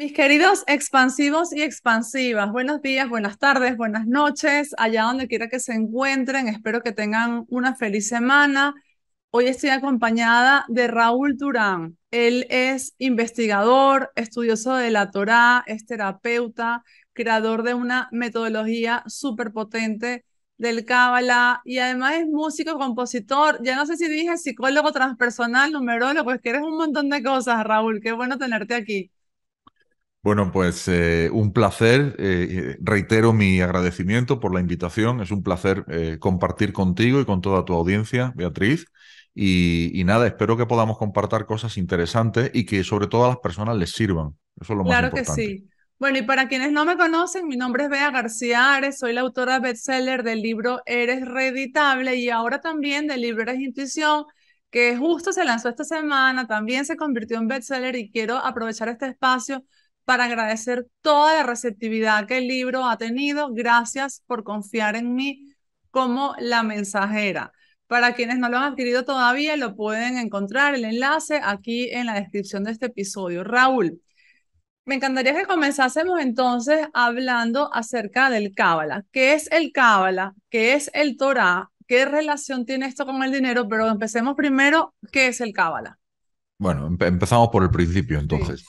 Mis queridos expansivos y expansivas, buenos días, buenas tardes, buenas noches, allá donde quiera que se encuentren. Espero que tengan una feliz semana. Hoy estoy acompañada de Raúl Durán. Él es investigador, estudioso de la Torá, es terapeuta, creador de una metodología súper potente del Cábala y además es músico, compositor. Ya no sé si dije psicólogo transpersonal, numerólogo, pues que eres un montón de cosas, Raúl. Qué bueno tenerte aquí. Bueno, pues un placer. Reitero mi agradecimiento por la invitación. Es un placer compartir contigo y con toda tu audiencia, Beatriz. Y nada, espero que podamos compartir cosas interesantes y que sobre todo a las personas les sirvan. Eso es lo más Claro que importante. sí. Bueno, y para quienes no me conocen, mi nombre es Bea García Ares, soy la autora bestseller del libro Eres Reeditable y ahora también del libro Eres Intuición, que justo se lanzó esta semana, también se convirtió en bestseller y quiero aprovechar este espacio para agradecer toda la receptividad que el libro ha tenido. Gracias por confiar en mí como la mensajera. Para quienes no lo han adquirido todavía, lo pueden encontrar el enlace aquí en la descripción de este episodio. Raúl. Me encantaría que comenzásemos entonces hablando acerca del Cábala. ¿Qué es el Cábala? ¿Qué es el Torá? ¿Qué relación tiene esto con el dinero? Pero empecemos primero, ¿qué es el Cábala? Bueno, empezamos por el principio Sí. entonces.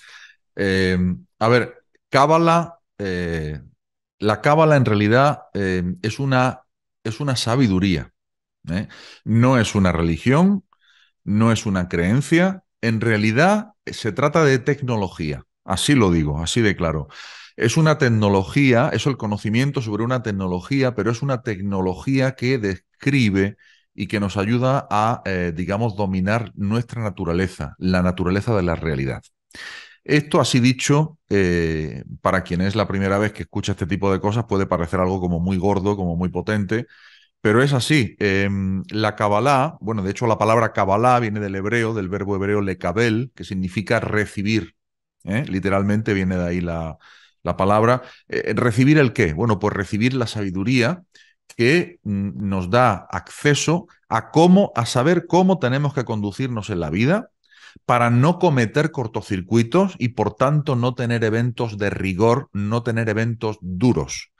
Eh, a ver, Cábala, la Cábala en realidad es una sabiduría, ¿eh? No es una religión, no es una creencia, en realidad se trata de tecnología, así lo digo, así de claro. Es una tecnología, es el conocimiento sobre una tecnología, pero es una tecnología que describe y que nos ayuda a, digamos, dominar nuestra naturaleza, la naturaleza de la realidad. Esto, así dicho, para quien es la primera vez que escucha este tipo de cosas, puede parecer algo como muy gordo, como muy potente, pero es así. La Kabbalah, bueno, de hecho la palabra Kabbalah viene del hebreo, del verbo hebreo lekabel, que significa recibir. Literalmente viene de ahí la palabra. ¿Recibir el qué? Bueno, pues recibir la sabiduría que nos da acceso a cómo, a saber cómo tenemos que conducirnos en la vida para no cometer cortocircuitos y por tanto no tener eventos de rigor, no tener eventos duros.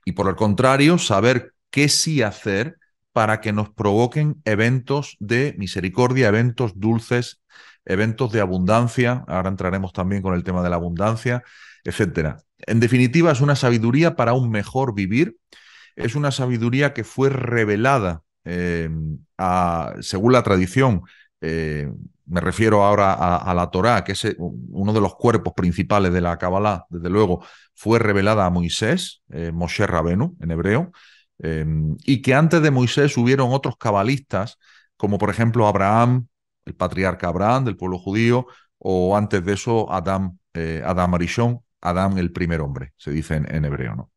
Y por el contrario, saber qué sí hacer para que nos provoquen eventos de misericordia, eventos dulces, eventos de abundancia. Ahora entraremos también con el tema de la abundancia, etcétera. En definitiva, es una sabiduría para un mejor vivir. Es una sabiduría que fue revelada según la tradición. Me refiero ahora a la Torá, que es uno de los cuerpos principales de la Kabbalah, desde luego, fue revelada a Moisés, Moshe Rabenu en hebreo, eh, y que antes de Moisés hubieron otros cabalistas, como por ejemplo Abraham, el patriarca Abraham del pueblo judío, o antes de eso Adam Arishon, Adán el primer hombre, se dice en hebreo, ¿no?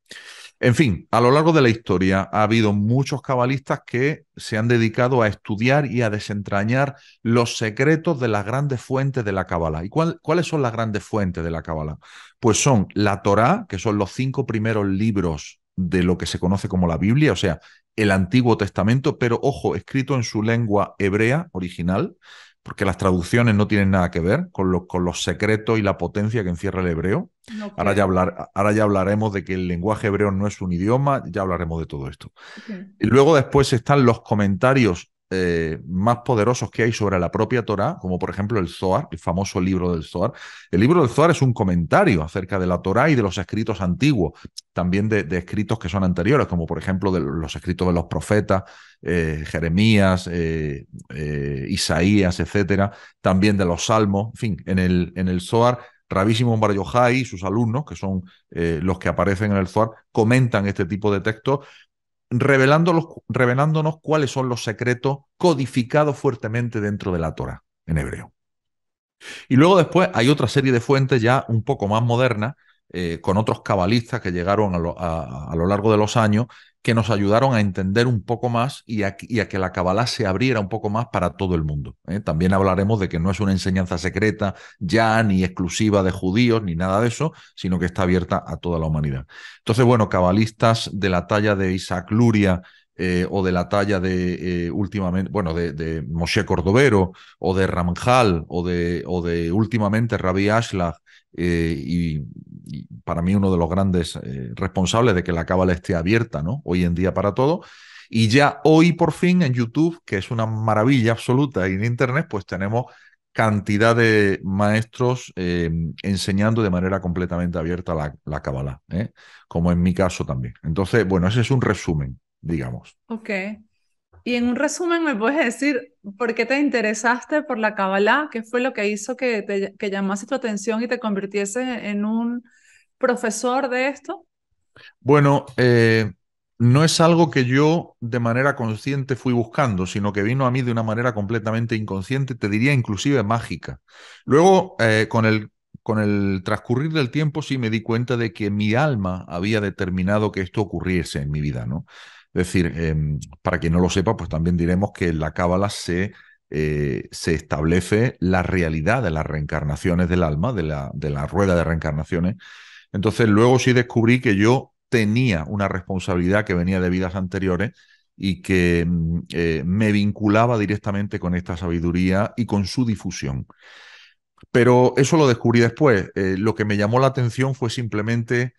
En fin, a lo largo de la historia ha habido muchos cabalistas que se han dedicado a estudiar y a desentrañar los secretos de las grandes fuentes de la Cábala. ¿Y cuáles son las grandes fuentes de la Cábala? Pues son la Torá, que son los 5 primeros libros de lo que se conoce como la Biblia, o sea, el Antiguo Testamento, pero ojo, escrito en su lengua hebrea original, porque las traducciones no tienen nada que ver con los secretos y la potencia que encierra el hebreo. Ok, Ahora ya hablaremos de que el lenguaje hebreo no es un idioma, ya hablaremos de todo esto. ok. Y luego después están los comentarios más poderosos que hay sobre la propia Torá, como por ejemplo el Zohar, el famoso libro del Zohar. El libro del Zohar es un comentario acerca de la Torá y de los escritos antiguos, también de escritos que son anteriores, como por ejemplo de los escritos de los profetas, Jeremías, Isaías, etcétera, también de los Salmos, en fin, en el Zohar. Rabbi Shimon Bar Yochai y sus alumnos, que son los que aparecen en el Zohar, comentan este tipo de textos revelándonos cuáles son los secretos codificados fuertemente dentro de la Torah en hebreo. Y luego después hay otra serie de fuentes ya un poco más modernas, con otros cabalistas que llegaron a lo largo de los años, que nos ayudaron a entender un poco más y a que la Kabbalah se abriera un poco más para todo el mundo. También hablaremos de que no es una enseñanza secreta ya ni exclusiva de judíos ni nada de eso, sino que está abierta a toda la humanidad. Entonces, bueno, cabalistas de la talla de Isaac Luria, o de la talla de últimamente, bueno, de Moshe Cordovero, o de Ramjal, o de últimamente Rabbi Ashlag, y para mí uno de los grandes responsables de que la cábala esté abierta, ¿no? Hoy en día para todo. Y ya hoy por fin en YouTube, que es una maravilla absoluta, y en Internet, pues tenemos cantidad de maestros enseñando de manera completamente abierta la cábala, ¿eh? Como en mi caso también. Entonces, bueno, ese es un resumen, digamos. Ok. Y en un resumen, ¿me puedes decir por qué te interesaste por la Kabbalah? ¿Qué fue lo que hizo que llamase tu atención y te convirtiese en un profesor de esto? Bueno, no es algo que yo de manera consciente fui buscando, sino que vino a mí de una manera completamente inconsciente, te diría inclusive mágica. Luego, con el transcurrir del tiempo, sí me di cuenta de que mi alma había determinado que esto ocurriese en mi vida, ¿no? Es decir, para quien no lo sepa, pues también diremos que en la Cábala se establece la realidad de las reencarnaciones del alma, de la rueda de reencarnaciones. Entonces, luego sí descubrí que yo tenía una responsabilidad que venía de vidas anteriores y que me vinculaba directamente con esta sabiduría y con su difusión. Pero eso lo descubrí después. Lo que me llamó la atención fue simplemente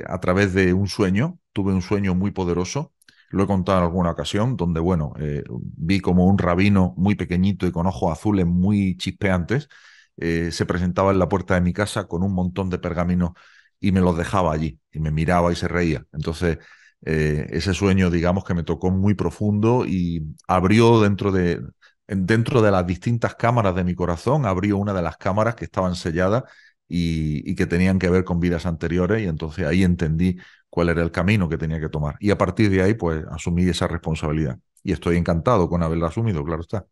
a través de un sueño. Tuve un sueño muy poderoso. Lo he contado en alguna ocasión, donde, bueno, vi como un rabino muy pequeñito y con ojos azules muy chispeantes se presentaba en la puerta de mi casa con un montón de pergaminos y me los dejaba allí y me miraba y se reía. Entonces, ese sueño, digamos que me tocó muy profundo y abrió dentro de las distintas cámaras de mi corazón, abrió una de las cámaras que estaban selladas y que tenían que ver con vidas anteriores y entonces ahí entendí cuál era el camino que tenía que tomar. Y a partir de ahí, pues asumí esa responsabilidad. Y estoy encantado con haberla asumido, claro está.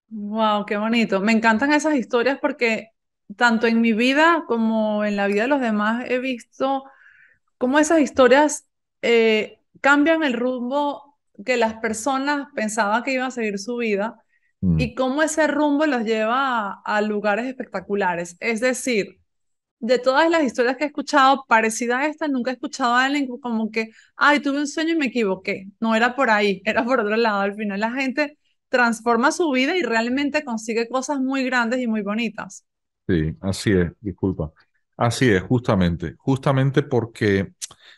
Wow, qué bonito. Me encantan esas historias porque tanto en mi vida como en la vida de los demás he visto cómo esas historias cambian el rumbo que las personas pensaban que iban a seguir su vida Mm, y cómo ese rumbo los lleva a lugares espectaculares. Es decir, de todas las historias que he escuchado, parecida a esta, nunca he escuchado a alguien como que, ay, tuve un sueño y me equivoqué. No era por ahí, era por otro lado. Al final la gente transforma su vida y realmente consigue cosas muy grandes y muy bonitas. sí, así es, disculpa. Así es, justamente porque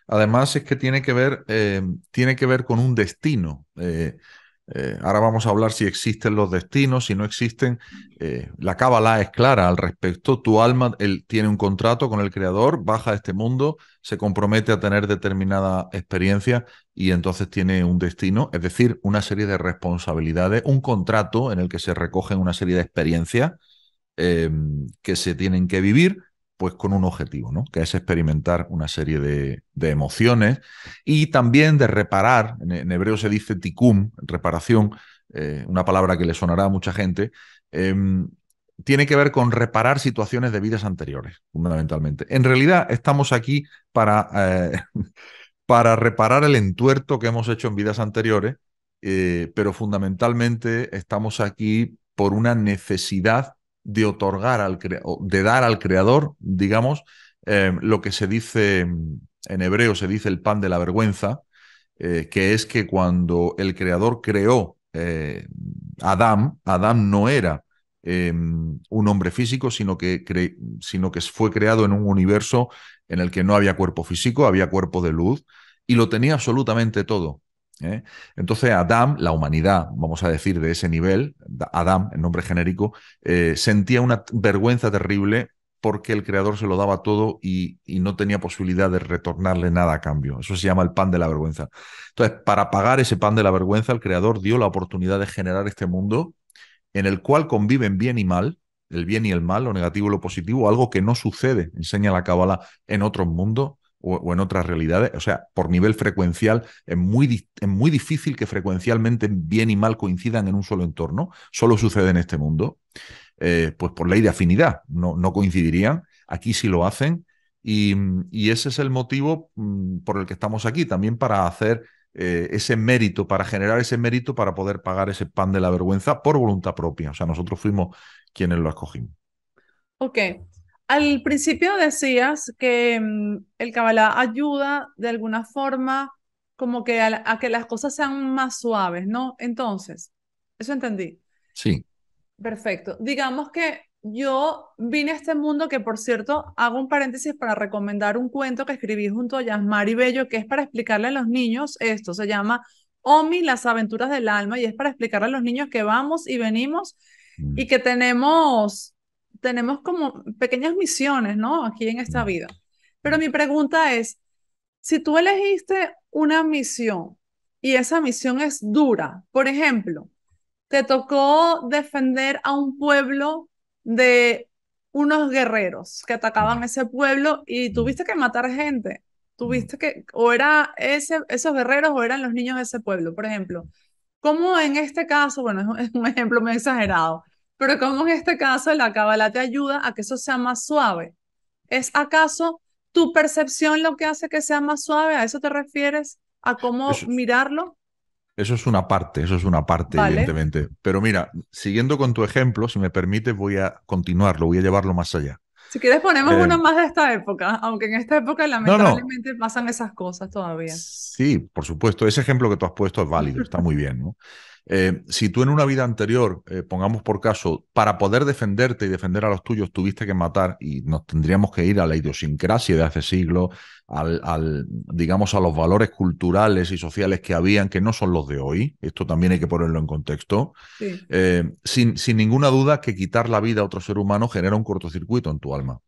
además es que tiene que ver con un destino. Ahora vamos a hablar si existen los destinos, si no existen. La Cábala es clara al respecto. Tu alma, él tiene un contrato con el Creador, baja a este mundo, se compromete a tener determinada experiencia y entonces tiene un destino, es decir, una serie de responsabilidades, un contrato en el que se recogen una serie de experiencias eh, que se tienen que vivir pues con un objetivo, ¿no? Que es experimentar una serie de emociones y también de reparar, en hebreo se dice tikkun, reparación, una palabra que le sonará a mucha gente, eh, tiene que ver con reparar situaciones de vidas anteriores, fundamentalmente. En realidad estamos aquí para, para reparar el entuerto que hemos hecho en vidas anteriores, pero fundamentalmente estamos aquí por una necesidad de otorgar o de dar al creador, digamos, lo que se dice en hebreo, se dice el pan de la vergüenza, que es que cuando el creador creó Adán no era un hombre físico, sino que fue creado en un universo en el que no había cuerpo físico, había cuerpo de luz y lo tenía absolutamente todo. ¿Eh? Entonces Adán, la humanidad, vamos a decir, de ese nivel, Adán, el nombre genérico, sentía una vergüenza terrible porque el creador se lo daba todo y no tenía posibilidad de retornarle nada a cambio. Eso se llama el pan de la vergüenza. Entonces, para pagar ese pan de la vergüenza, el creador dio la oportunidad de generar este mundo en el cual conviven bien y mal, el bien y el mal, lo negativo y lo positivo, algo que no sucede, enseña la Cábala, en otros mundos o en otras realidades. O sea, por nivel frecuencial, es muy difícil que frecuencialmente bien y mal coincidan en un solo entorno. Solo sucede en este mundo. Pues por ley de afinidad, no coincidirían. Aquí sí lo hacen. Y ese es el motivo por el que estamos aquí, también para hacer ese mérito, para generar ese mérito para poder pagar ese pan de la vergüenza por voluntad propia. O sea, nosotros fuimos quienes lo escogimos. Ok. Al principio decías que el Kabbalah ayuda de alguna forma como que a que las cosas sean más suaves, ¿no? Entonces, eso entendí. Sí, Perfecto. Digamos que yo vine a este mundo que, por cierto, hago un paréntesis para recomendar un cuento que escribí junto a Yasmari Bello, que es para explicarle a los niños esto. Se llama Omi, las aventuras del alma, y es para explicarle a los niños que vamos y venimos y Mm, que tenemos como pequeñas misiones, ¿no? Aquí en esta mm, vida. Pero mm. mi pregunta es, si tú elegiste una misión y esa misión es dura, por ejemplo, te tocó defender a un pueblo de unos guerreros que atacaban Mm, ese pueblo y mm, tuviste que matar gente. mm. Tuviste que, o era esos guerreros o eran los niños de ese pueblo, por ejemplo. ¿Cómo en este caso, bueno, es un ejemplo muy exagerado, pero cómo en este caso la cábala te ayuda a que eso sea más suave? ¿Es acaso tu percepción lo que hace que sea más suave? ¿A eso te refieres? ¿A cómo Eso, mirarlo? eso es una parte, Vale. evidentemente. Pero mira, siguiendo con tu ejemplo, si me permites, voy a continuarlo, voy a llevarlo más allá. Si quieres ponemos Eh, uno más de esta época, aunque en esta época no, no, lamentablemente pasan esas cosas todavía. sí, por supuesto, ese ejemplo que tú has puesto es válido, está muy bien, ¿no? Si tú en una vida anterior, pongamos por caso, para poder defenderte y defender a los tuyos, tuviste que matar, y nos tendríamos que ir a la idiosincrasia de hace siglos, digamos, a los valores culturales y sociales que habían, que no son los de hoy, esto también hay que ponerlo en contexto, Sí, sin ninguna duda que quitar la vida a otro ser humano genera un cortocircuito en tu alma.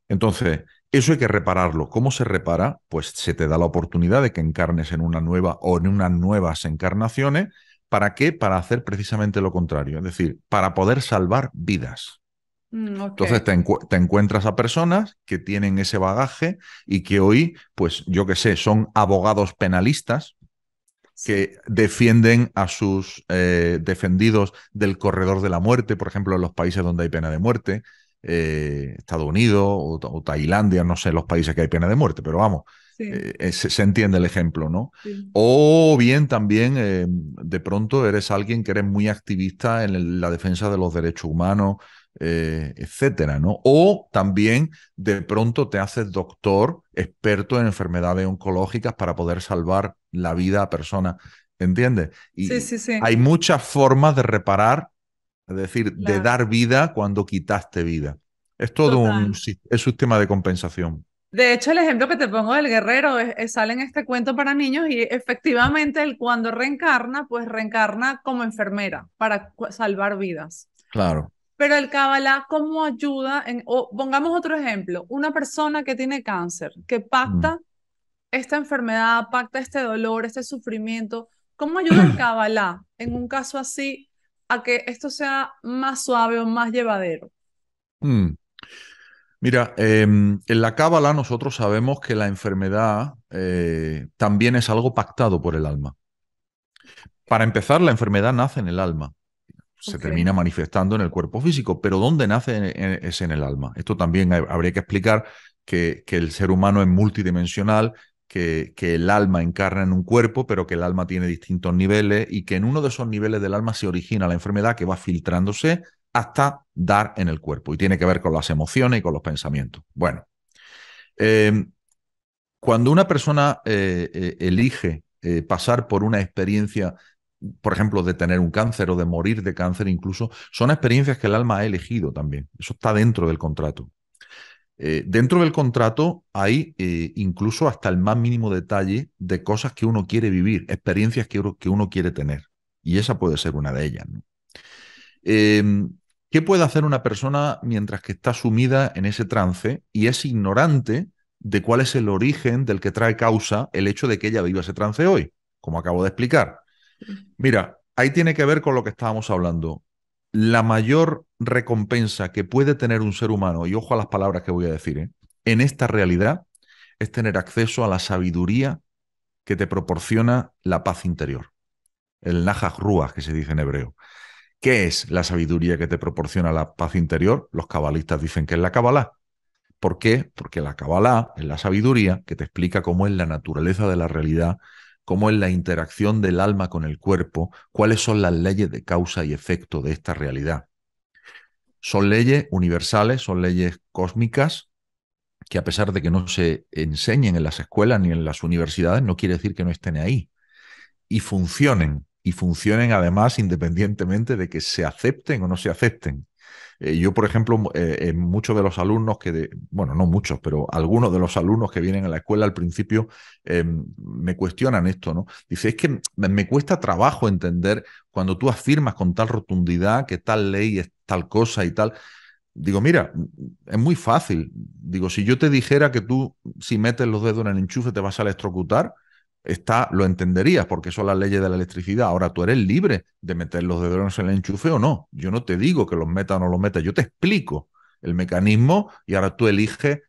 Entonces, eso hay que repararlo. ¿Cómo se repara? Pues se te da la oportunidad de que encarnes en una nueva o en unas nuevas encarnaciones. ¿Para qué? Para hacer precisamente lo contrario, es decir, para poder salvar vidas. ok, Entonces te encuentras a personas que tienen ese bagaje y que hoy, pues yo qué sé, son abogados penalistas sí, que defienden a sus defendidos del corredor de la muerte, por ejemplo, en los países donde hay pena de muerte, Estados Unidos o Tailandia, no sé los países que hay pena de muerte, pero vamos, sí, se entiende el ejemplo, ¿no? sí, O bien también de pronto eres alguien que eres muy activista en la defensa de los derechos humanos, etcétera, ¿no? O también de pronto te haces doctor, experto en enfermedades oncológicas para poder salvar la vida a personas, ¿entiendes? sí, Y sí, sí, hay muchas formas de reparar, es decir, de claro, dar vida cuando quitaste vida. Es todo un, total. es un sistema de compensación. De hecho, el ejemplo que te pongo del guerrero sale en este cuento para niños y efectivamente él cuando reencarna, pues reencarna como enfermera para salvar vidas. Claro. Pero el Kabbalah, ¿cómo ayuda? O pongamos otro ejemplo, una persona que tiene cáncer, que Mm. pacta esta enfermedad, pacta este dolor, este sufrimiento. ¿Cómo ayuda el Kabbalah en un caso así a que esto sea más suave o más llevadero? Mm. Mira, en la Cábala nosotros sabemos que la enfermedad también es algo pactado por el alma. Para empezar, la enfermedad nace en el alma, se Ok, termina manifestando en el cuerpo físico, pero ¿dónde nace es en el alma? Esto también habría que explicar que el ser humano es multidimensional, que el alma encarna en un cuerpo, pero que el alma tiene distintos niveles y que en uno de esos niveles del alma se origina la enfermedad que va filtrándose hasta dar en el cuerpo y tiene que ver con las emociones y con los pensamientos. Bueno, eh, cuando una persona elige pasar por una experiencia, por ejemplo, de tener un cáncer o de morir de cáncer incluso, son experiencias que el alma ha elegido también. Eso está dentro del contrato. Dentro del contrato hay incluso hasta el más mínimo detalle de cosas que uno quiere vivir, experiencias que uno quiere tener. Y esa puede ser una de ellas, ¿no? Eh, ¿Qué puede hacer una persona mientras que está sumida en ese trance y es ignorante de cuál es el origen del que trae causa el hecho de que ella viva ese trance hoy? Como acabo de explicar. Mira, ahí tiene que ver con lo que estábamos hablando. La mayor recompensa que puede tener un ser humano, y ojo a las palabras que voy a decir, en esta realidad, es tener acceso a la sabiduría que te proporciona la paz interior. El Nahaj Ruach, que se dice en hebreo. ¿Qué es la sabiduría que te proporciona la paz interior? Los cabalistas dicen que es la Kabbalah. ¿Por qué? Porque la Kabbalah es la sabiduría que te explica cómo es la naturaleza de la realidad, cómo es la interacción del alma con el cuerpo, cuáles son las leyes de causa y efecto de esta realidad. Son leyes universales, son leyes cósmicas que a pesar de que no se enseñen en las escuelas ni en las universidades, no quiere decir que no estén ahí y funcionen además independientemente de que se acepten o no se acepten. Yo, por ejemplo, muchos de los alumnos bueno, no muchos, pero algunos de los alumnos que vienen a la escuela al principio me cuestionan esto, ¿no? Dice, es que me cuesta trabajo entender cuando tú afirmas con tal rotundidad que tal ley es tal cosa y tal. Digo, mira, es muy fácil. Digo, si yo te dijera que tú, si metes los dedos en el enchufe, te vas a electrocutar, lo entenderías porque son las leyes de la electricidad. Ahora tú eres libre de meter los dedos en el enchufe o no. Yo no te digo que los metas o no los metas, yo te explico el mecanismo y ahora tú eliges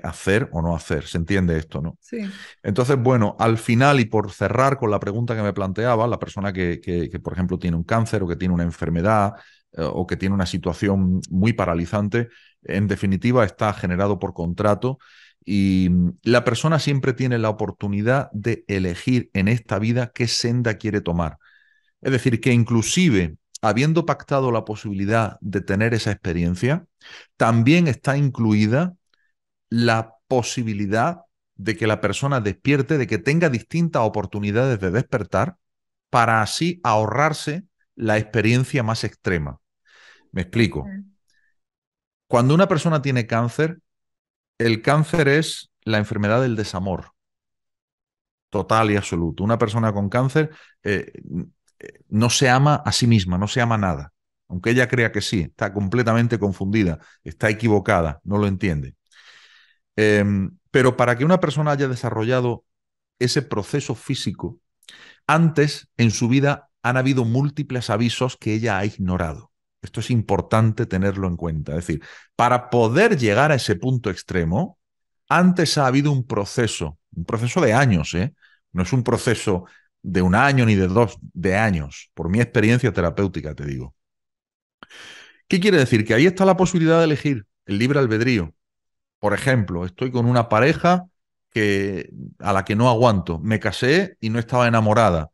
hacer o no hacer. ¿Se entiende esto, no? Sí. Entonces, bueno, al final y por cerrar con la pregunta que me planteaba, la persona que, por ejemplo, tiene un cáncer o que tiene una enfermedad o que tiene una situación muy paralizante, en definitiva está generado por contrato y la persona siempre tiene la oportunidad de elegir en esta vida qué senda quiere tomar. Es decir, que inclusive habiendo pactado la posibilidad de tener esa experiencia, también está incluida la posibilidad de que la persona despierte, de que tenga distintas oportunidades de despertar para así ahorrarse la experiencia más extrema. Me explico. Ok. Cuando una persona tiene cáncer, el cáncer es la enfermedad del desamor, total y absoluto. Una persona con cáncer eh, no se ama a sí misma, no se ama nada. Aunque ella crea que sí, está completamente confundida, está equivocada, no lo entiende. Pero para que una persona haya desarrollado ese proceso físico, antes en su vida han habido múltiples avisos que ella ha ignorado. Esto es importante tenerlo en cuenta. Es decir, para poder llegar a ese punto extremo, antes ha habido un proceso de años, ¿eh? No es un proceso de un año ni de dos, de años, por mi experiencia terapéutica, te digo. ¿Qué quiere decir? Que ahí está la posibilidad de elegir el libre albedrío. Por ejemplo, estoy con una pareja a la que no aguanto. Me casé y no estaba enamorada.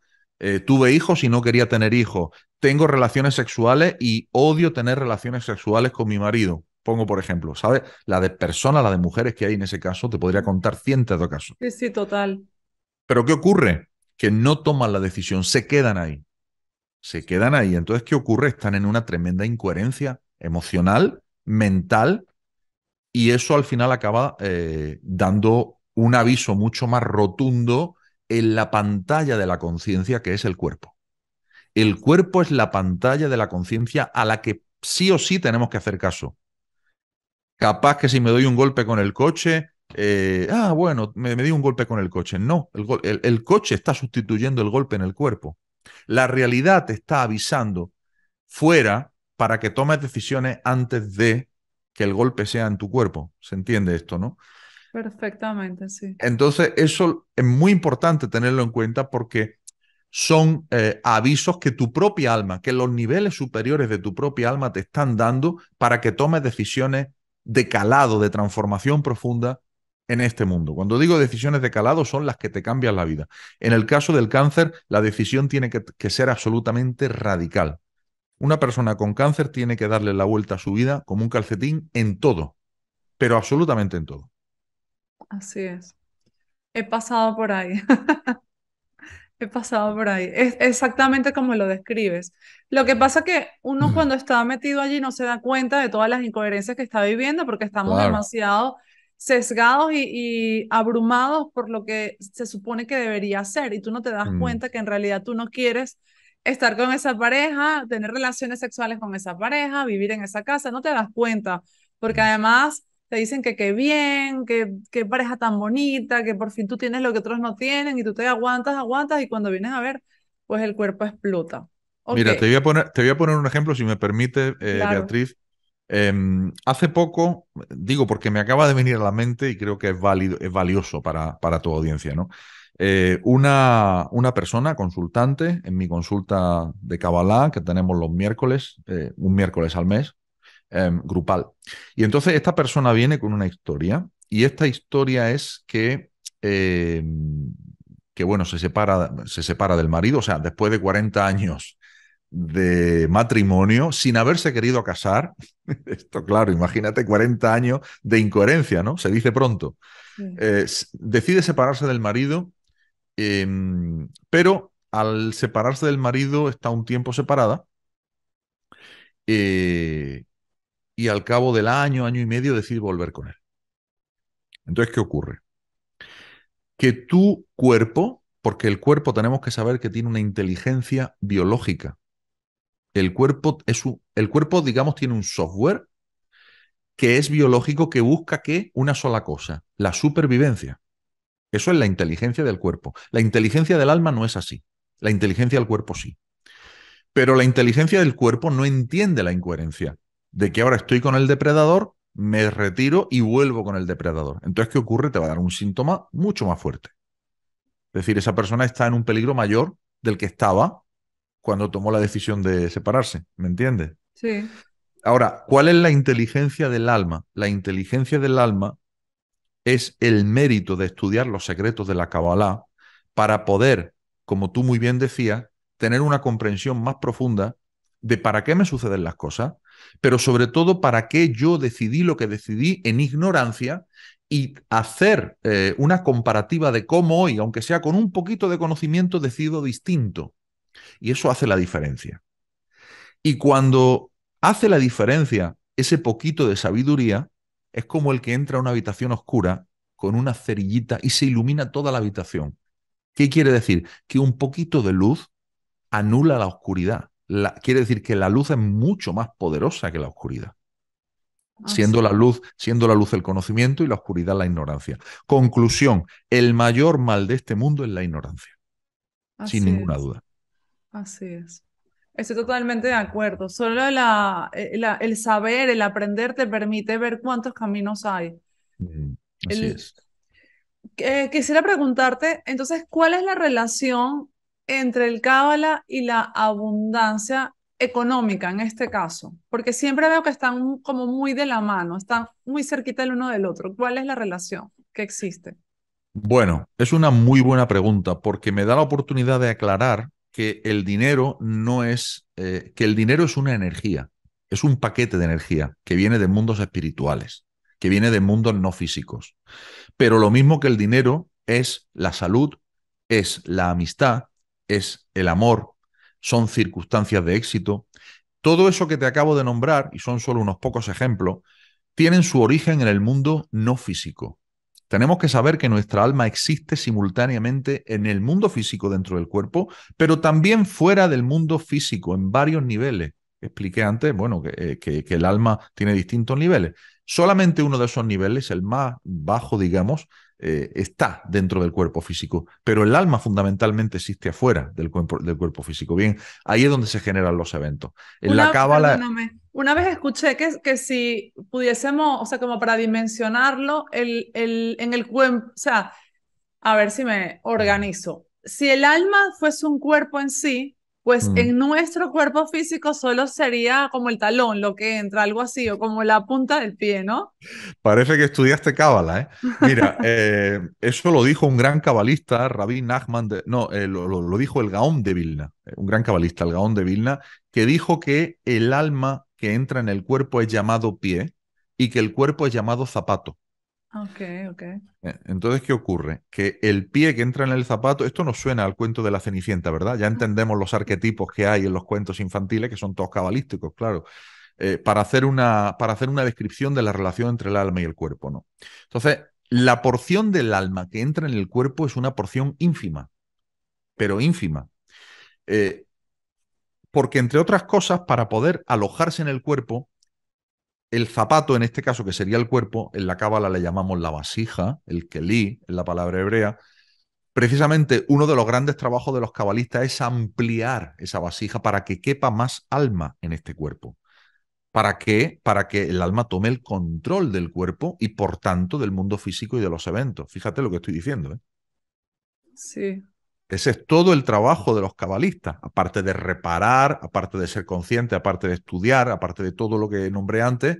Tuve hijos y no quería tener hijos. Tengo relaciones sexuales y odio tener relaciones sexuales con mi marido. Pongo, por ejemplo, ¿sabes? La de personas, la de mujeres que hay en ese caso, te podría contar cientos de casos. Sí, sí, total. Pero ¿qué ocurre? Que no toman la decisión, se quedan ahí. Se quedan ahí. Entonces, ¿qué ocurre? Están en una tremenda incoherencia emocional, mental, y eso al final acaba dando un aviso mucho más rotundo en la pantalla de la conciencia que es el cuerpo. El cuerpo es la pantalla de la conciencia a la que sí o sí tenemos que hacer caso. Capaz que si me doy un golpe con el coche, bueno, me di un golpe con el coche. No, el coche está sustituyendo el golpe en el cuerpo. La realidad te está avisando fuera para que tomes decisiones antes de que el golpe sea en tu cuerpo. ¿Se entiende esto, no? Perfectamente, sí. Entonces, eso es muy importante tenerlo en cuenta porque son avisos que tu propia alma, que los niveles superiores de tu propia alma te están dando para que tomes decisiones de calado, de transformación profunda en este mundo. Cuando digo decisiones de calado, son las que te cambian la vida. En el caso del cáncer, la decisión tiene que ser absolutamente radical. Una persona con cáncer tiene que darle la vuelta a su vida como un calcetín en todo, pero absolutamente en todo. Así es. He pasado por ahí. He pasado por ahí. Es exactamente como lo describes. Lo que pasa que uno cuando está metido allí no se da cuenta de todas las incoherencias que está viviendo porque estamos Claro. demasiado sesgados y abrumados por lo que se supone que debería ser y tú no te das Mm. cuenta que en realidad tú no quieres estar con esa pareja, tener relaciones sexuales con esa pareja, vivir en esa casa, no te das cuenta porque Mm. además te dicen que qué bien, que qué pareja tan bonita, que por fin tú tienes lo que otros no tienen y tú te aguantas, aguantas y cuando vienes a ver, pues el cuerpo explota. Ok, Mira, te voy a poner un ejemplo, si me permite, claro. Beatriz. Hace poco, digo porque me acaba de venir a la mente y creo que es válido, es valioso para tu audiencia, ¿no? Una persona consultante en mi consulta de Kabbalah, que tenemos los miércoles, un miércoles al mes, grupal. Y entonces esta persona viene con una historia y esta historia es que bueno, se separa del marido, o sea, después de 40 años de matrimonio, sin haberse querido casar. Esto, claro, imagínate 40 años de incoherencia, ¿no? Se dice pronto. Sí. Decide separarse del marido, pero al separarse del marido está un tiempo separada. y al cabo del año, año y medio, decides volver con él. Entonces, ¿qué ocurre? Que tu cuerpo, porque el cuerpo tenemos que saber que tiene una inteligencia biológica. El cuerpo, digamos, tiene un software que es biológico que busca que una sola cosa, la supervivencia. Eso es la inteligencia del cuerpo. La inteligencia del alma no es así. La inteligencia del cuerpo sí. Pero la inteligencia del cuerpo no entiende la incoherencia de que ahora estoy con el depredador, me retiro y vuelvo con el depredador. Entonces, ¿qué ocurre? Te va a dar un síntoma mucho más fuerte. Es decir, esa persona está en un peligro mayor del que estaba cuando tomó la decisión de separarse. ¿Me entiendes? Sí. Ahora, ¿cuál es la inteligencia del alma? La inteligencia del alma es el mérito de estudiar los secretos de la Kabbalah para poder, como tú muy bien decías, tener una comprensión más profunda de para qué me suceden las cosas, pero sobre todo para qué yo decidí lo que decidí en ignorancia y hacer una comparativa de cómo hoy, aunque sea con un poquito de conocimiento, decido distinto. Y eso hace la diferencia. Y cuando hace la diferencia ese poquito de sabiduría, es como el que entra a una habitación oscura con una cerillita y se ilumina toda la habitación. ¿Qué quiere decir? Que un poquito de luz anula la oscuridad. Quiere decir que la luz es mucho más poderosa que la oscuridad, Así, siendo la luz el conocimiento y la oscuridad la ignorancia. Conclusión, el mayor mal de este mundo es la ignorancia, sin así ninguna es, duda. así es. Estoy totalmente de acuerdo. Solo el saber, el aprender te permite ver cuántos caminos hay. Mm, así El, es. Quisiera preguntarte, entonces, ¿cuál es la relación entre el Cábala y la abundancia económica en este caso? Porque siempre veo que están como muy de la mano, están muy cerquita el uno del otro. ¿Cuál es la relación que existe? Bueno, es una muy buena pregunta porque me da la oportunidad de aclarar que el dinero no es, que el dinero es una energía, es un paquete de energía que viene de mundos espirituales, que viene de mundos no físicos. Pero lo mismo que el dinero es la salud, es la amistad, es el amor, son circunstancias de éxito. Todo eso que te acabo de nombrar, y son solo unos pocos ejemplos, tienen su origen en el mundo no físico. Tenemos que saber que nuestra alma existe simultáneamente en el mundo físico dentro del cuerpo, pero también fuera del mundo físico, en varios niveles. Expliqué antes, bueno, que el alma tiene distintos niveles. Solamente uno de esos niveles, el más bajo, digamos, está dentro del cuerpo físico, pero el alma fundamentalmente existe afuera del cuerpo físico. Bien, ahí es donde se generan los eventos. En la cábala, Perdóname, una vez escuché que si pudiésemos, o sea, como para dimensionarlo, en el cuerpo, o sea, a ver si me organizo. Si el alma fuese un cuerpo en sí, pues mm, en nuestro cuerpo físico solo sería como el talón, lo que entra, algo así, o como la punta del pie, ¿no? parece que estudiaste cábala, ¿eh? Mira, eso lo dijo un gran cabalista, Rabbi Nachman, no, lo dijo el Gaón de Vilna, un gran cabalista, el Gaón de Vilna, que dijo que el alma que entra en el cuerpo es llamado pie y que el cuerpo es llamado zapato. Ok, ok. Entonces, ¿qué ocurre? Que el pie que entra en el zapato, esto nos suena al cuento de la Cenicienta, ¿verdad? Ya entendemos los arquetipos que hay en los cuentos infantiles, que son todos cabalísticos, claro, para hacer una descripción de la relación entre el alma y el cuerpo, ¿no? Entonces, la porción del alma que entra en el cuerpo es una porción ínfima, pero ínfima. Eh, Porque, entre otras cosas, para poder alojarse en el cuerpo, el zapato, en este caso, que sería el cuerpo, en la cábala le llamamos la vasija, el kelí, en la palabra hebrea. Precisamente uno de los grandes trabajos de los cabalistas es ampliar esa vasija para que quepa más alma en este cuerpo. ¿Para qué? Para que el alma tome el control del cuerpo y por tanto del mundo físico y de los eventos. Fíjate lo que estoy diciendo, ¿eh? Sí, Ese es todo el trabajo de los cabalistas, aparte de reparar, aparte de ser consciente, aparte de estudiar, aparte de todo lo que nombré antes,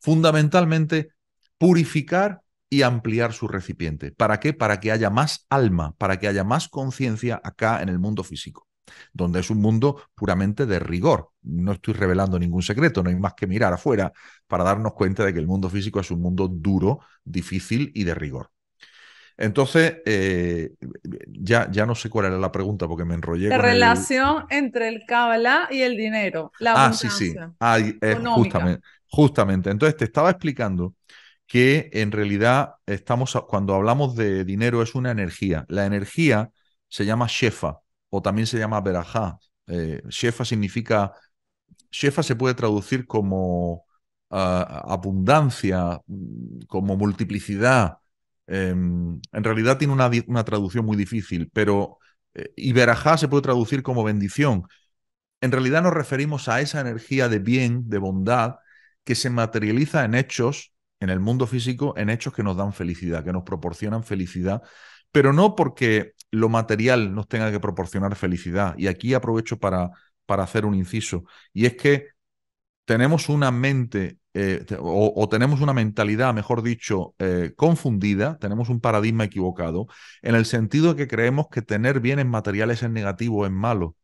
fundamentalmente purificar y ampliar su recipiente. ¿Para qué? Para que haya más alma, para que haya más conciencia acá en el mundo físico, donde es un mundo puramente de rigor. No estoy revelando ningún secreto, no hay más que mirar afuera para darnos cuenta de que el mundo físico es un mundo duro, difícil y de rigor. Entonces, ya no sé cuál era la pregunta porque me enrollé la con el... relación entre el Kabbalah y el dinero, la Ah, sí, sí. abundancia Ay, económica. justamente. Justamente. Entonces te estaba explicando que en realidad cuando hablamos de dinero es una energía. La energía se llama shefa o también se llama berajá. Shefa significa, shefa se puede traducir como abundancia, como multiplicidad. En realidad tiene una traducción muy difícil, pero y berajá se puede traducir como bendición. En realidad nos referimos a esa energía de bien, de bondad, que se materializa en hechos, en el mundo físico, en hechos que nos dan felicidad, que nos proporcionan felicidad, pero no porque lo material nos tenga que proporcionar felicidad. Y aquí aprovecho para hacer un inciso, y es que tenemos una mente o tenemos una mentalidad, mejor dicho, confundida, tenemos un paradigma equivocado, en el sentido de que creemos que tener bienes materiales es negativo, es malo,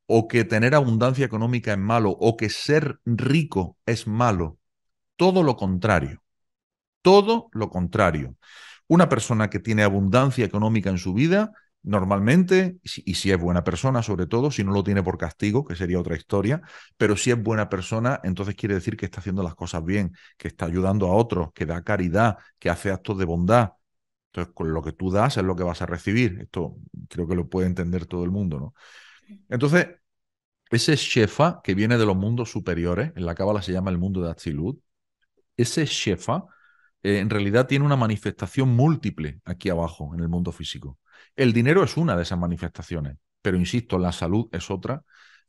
o que tener abundancia económica es malo, o que ser rico es malo. Todo lo contrario, todo lo contrario. Una persona que tiene abundancia económica en su vida, normalmente, y si es buena persona, sobre todo, si no lo tiene por castigo, que sería otra historia, pero si es buena persona, entonces quiere decir que está haciendo las cosas bien, que está ayudando a otros, que da caridad, que hace actos de bondad. Entonces, con lo que tú das es lo que vas a recibir. Esto creo que lo puede entender todo el mundo, ¿no? Entonces, ese Shefa, que viene de los mundos superiores, en la Cábala se llama el mundo de Atzilut, ese Shefa en realidad tiene una manifestación múltiple aquí abajo, en el mundo físico. El dinero es una de esas manifestaciones, pero insisto, la salud es otra,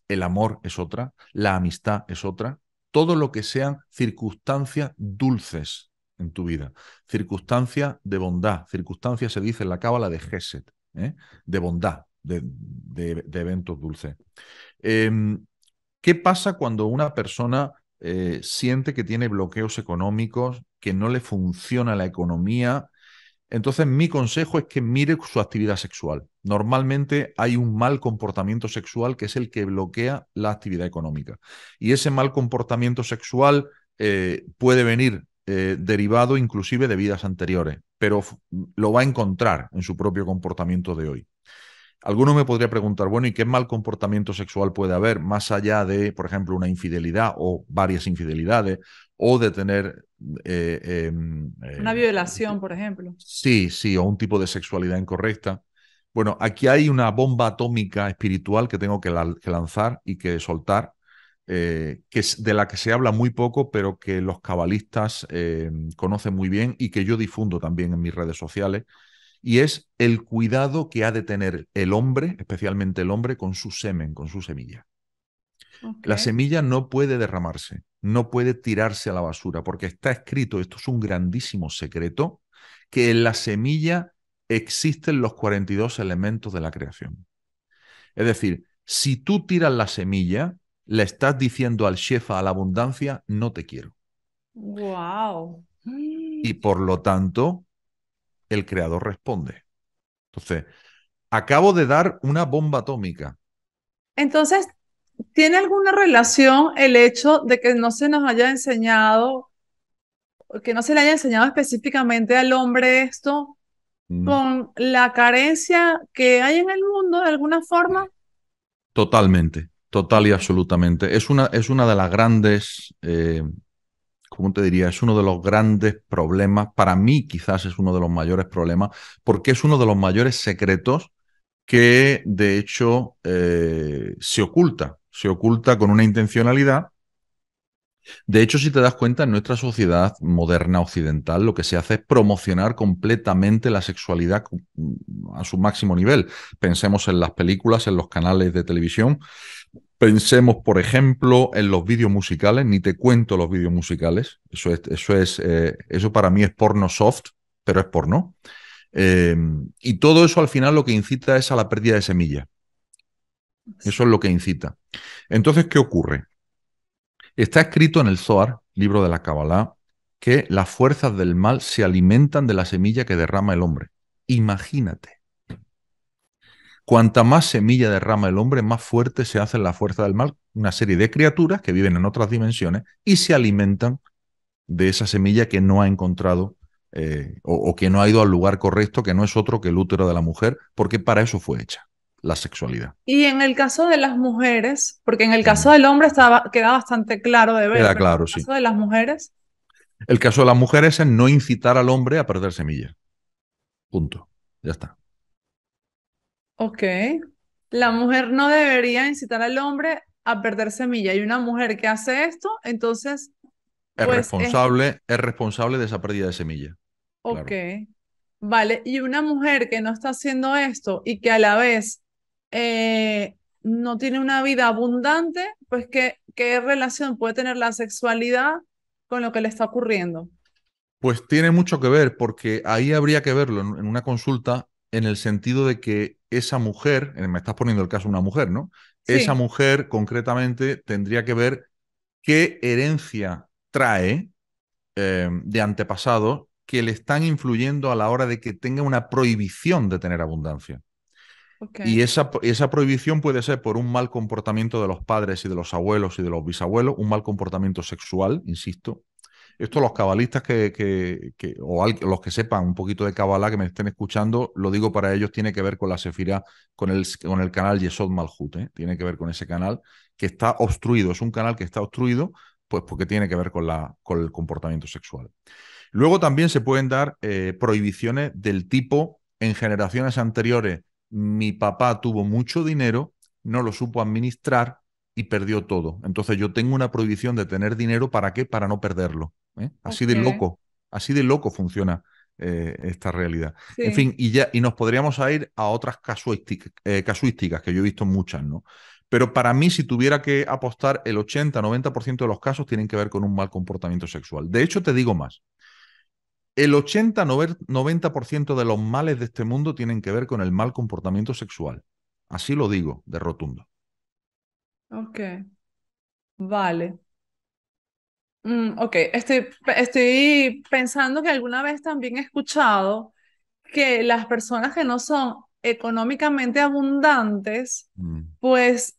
el amor es otra, la amistad es otra, todo lo que sean circunstancias dulces en tu vida, circunstancias de bondad, circunstancias se dice en la Cábala de Gesed, ¿eh? De bondad, de eventos dulces. Eh, ¿Qué pasa cuando una persona siente que tiene bloqueos económicos, que no le funciona la economía? Entonces, mi consejo es que mire su actividad sexual. Normalmente hay un mal comportamiento sexual que es el que bloquea la actividad económica. Y ese mal comportamiento sexual puede venir derivado inclusive de vidas anteriores, pero lo va a encontrar en su propio comportamiento de hoy. Alguno me podría preguntar, bueno, ¿y qué mal comportamiento sexual puede haber más allá de, por ejemplo, una infidelidad o varias infidelidades o de tener... Una violación, por ejemplo. sí, sí, o un tipo de sexualidad incorrecta? Bueno, aquí hay una bomba atómica espiritual que tengo que lanzar y que soltar, que es de la que se habla muy poco, pero que los cabalistas conocen muy bien y que yo difundo también en mis redes sociales, y es el cuidado que ha de tener el hombre, especialmente el hombre, con su semen, con su semilla. Ok. La semilla no puede derramarse, no puede tirarse a la basura, porque está escrito, esto es un grandísimo secreto, que en la semilla existen los 42 elementos de la creación. Es decir, si tú tiras la semilla, le estás diciendo al shefa, a la abundancia, no te quiero. Wow. Y por lo tanto, el creador responde. Entonces, acabo de dar una bomba atómica. Entonces, ¿tiene alguna relación el hecho de que no se nos haya enseñado, que no se le haya enseñado específicamente al hombre esto, Mm. con la carencia que hay en el mundo de alguna forma? Totalmente, total y Ok. absolutamente. Es una de las grandes, ¿cómo te diría? Es uno de los grandes problemas, para mí quizás es uno de los mayores problemas, porque es uno de los mayores secretos que de hecho se oculta con una intencionalidad. De hecho, si te das cuenta, en nuestra sociedad moderna occidental lo que se hace es promocionar completamente la sexualidad a su máximo nivel. Pensemos en las películas, en los canales de televisión. Pensemos, por ejemplo, en los vídeos musicales. Ni te cuento los vídeos musicales. Eso para mí es porno soft, pero es porno. Eh, y todo eso al final lo que incita es a la pérdida de semilla. Eso es lo que incita. Entonces, ¿qué ocurre? Está escrito en el Zohar, libro de la Kabbalah, que las fuerzas del mal se alimentan de la semilla que derrama el hombre. Imagínate. Cuanta más semilla derrama el hombre, más fuerte se hace la fuerza del mal. Una serie de criaturas que viven en otras dimensiones y se alimentan de esa semilla que no ha encontrado o que no ha ido al lugar correcto, que no es otro que el útero de la mujer, porque para eso fue hecha. la sexualidad. Y en el caso de las mujeres, porque en el caso Mm. del hombre queda bastante claro de ver, Queda pero en claro, el sí. caso de las mujeres, El caso de las mujeres es no incitar al hombre a perder semillas. Punto. Ya está. ok, la mujer no debería incitar al hombre a perder semilla. Y una mujer que hace esto, entonces, pues Es responsable de esa pérdida de semilla. ok, Claro. vale. Y una mujer que no está haciendo esto y que a la vez no tiene una vida abundante, pues ¿qué relación puede tener la sexualidad con lo que le está ocurriendo? Pues tiene mucho que ver, porque ahí habría que verlo en una consulta en el sentido de que esa mujer, me estás poniendo el caso de una mujer, ¿no? Esa Sí, mujer concretamente tendría que ver qué herencia trae de antepasados que le están influyendo a la hora de que tenga una prohibición de tener abundancia. ok, Y esa prohibición puede ser por un mal comportamiento de los padres y de los abuelos y de los bisabuelos, un mal comportamiento sexual, insisto. Esto los cabalistas los que sepan un poquito de cabalá, que me estén escuchando, lo digo para ellos, tiene que ver con la Sefirá, con el canal Yesod Malhut, ¿eh? Tiene que ver con ese canal que está obstruido. Es un canal que está obstruido, pues porque tiene que ver con el comportamiento sexual. Luego también se pueden dar prohibiciones del tipo, en generaciones anteriores, mi papá tuvo mucho dinero, no lo supo administrar y perdió todo. Entonces yo tengo una prohibición de tener dinero, ¿para qué? Para no perderlo. ¿Eh? ok, Así de loco funciona esta realidad. En sí. fin, y nos podríamos ir a otras casuísticas, que yo he visto muchas, ¿no? Pero para mí, si tuviera que apostar, el 80-90% de los casos tienen que ver con un mal comportamiento sexual. De hecho, te digo más. El 80-90% de los males de este mundo tienen que ver con el mal comportamiento sexual. Así lo digo, de rotundo. Ok, vale. Ok, estoy pensando que alguna vez también he escuchado que las personas que no son económicamente abundantes, Mm, pues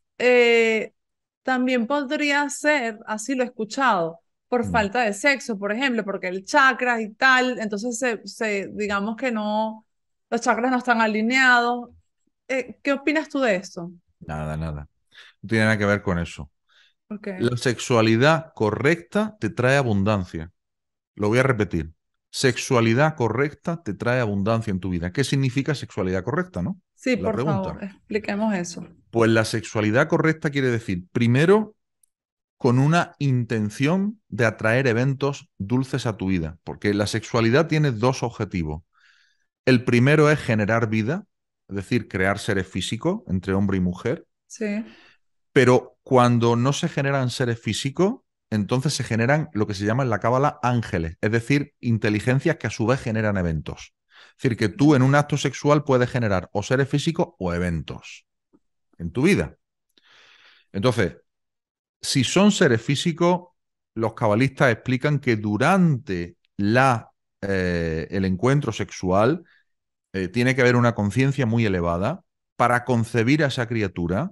también podría ser, así lo he escuchado, por mm. falta de sexo, por ejemplo, porque el chakra y tal, entonces digamos que no, los chakras no están alineados. ¿Qué opinas tú de esto? Nada, nada. No tiene nada que ver con eso. Ok, La sexualidad correcta te trae abundancia. Lo voy a repetir. Sexualidad correcta te trae abundancia en tu vida. ¿Qué significa sexualidad correcta, no? sí, La por pregunta. favor, expliquemos eso. Pues la sexualidad correcta quiere decir, primero, con una intención de atraer eventos dulces a tu vida, porque la sexualidad tiene dos objetivos. El primero es generar vida, es decir, crear seres físicos entre hombre y mujer, Sí, pero cuando no se generan seres físicos, entonces se generan lo que se llama en la cábala ángeles, es decir, inteligencias que a su vez generan eventos. Es decir, que tú en un acto sexual puedes generar o seres físicos o eventos en tu vida. Entonces, si son seres físicos, los cabalistas explican que durante el encuentro sexual tiene que haber una conciencia muy elevada para concebir a esa criatura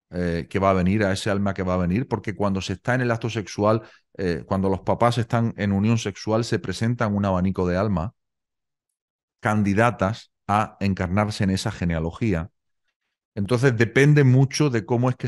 que va a venir, a ese alma que va a venir, porque cuando se está en el acto sexual, cuando los papás están en unión sexual, se presentan un abanico de almas candidatas a encarnarse en esa genealogía. Entonces depende mucho de cómo es que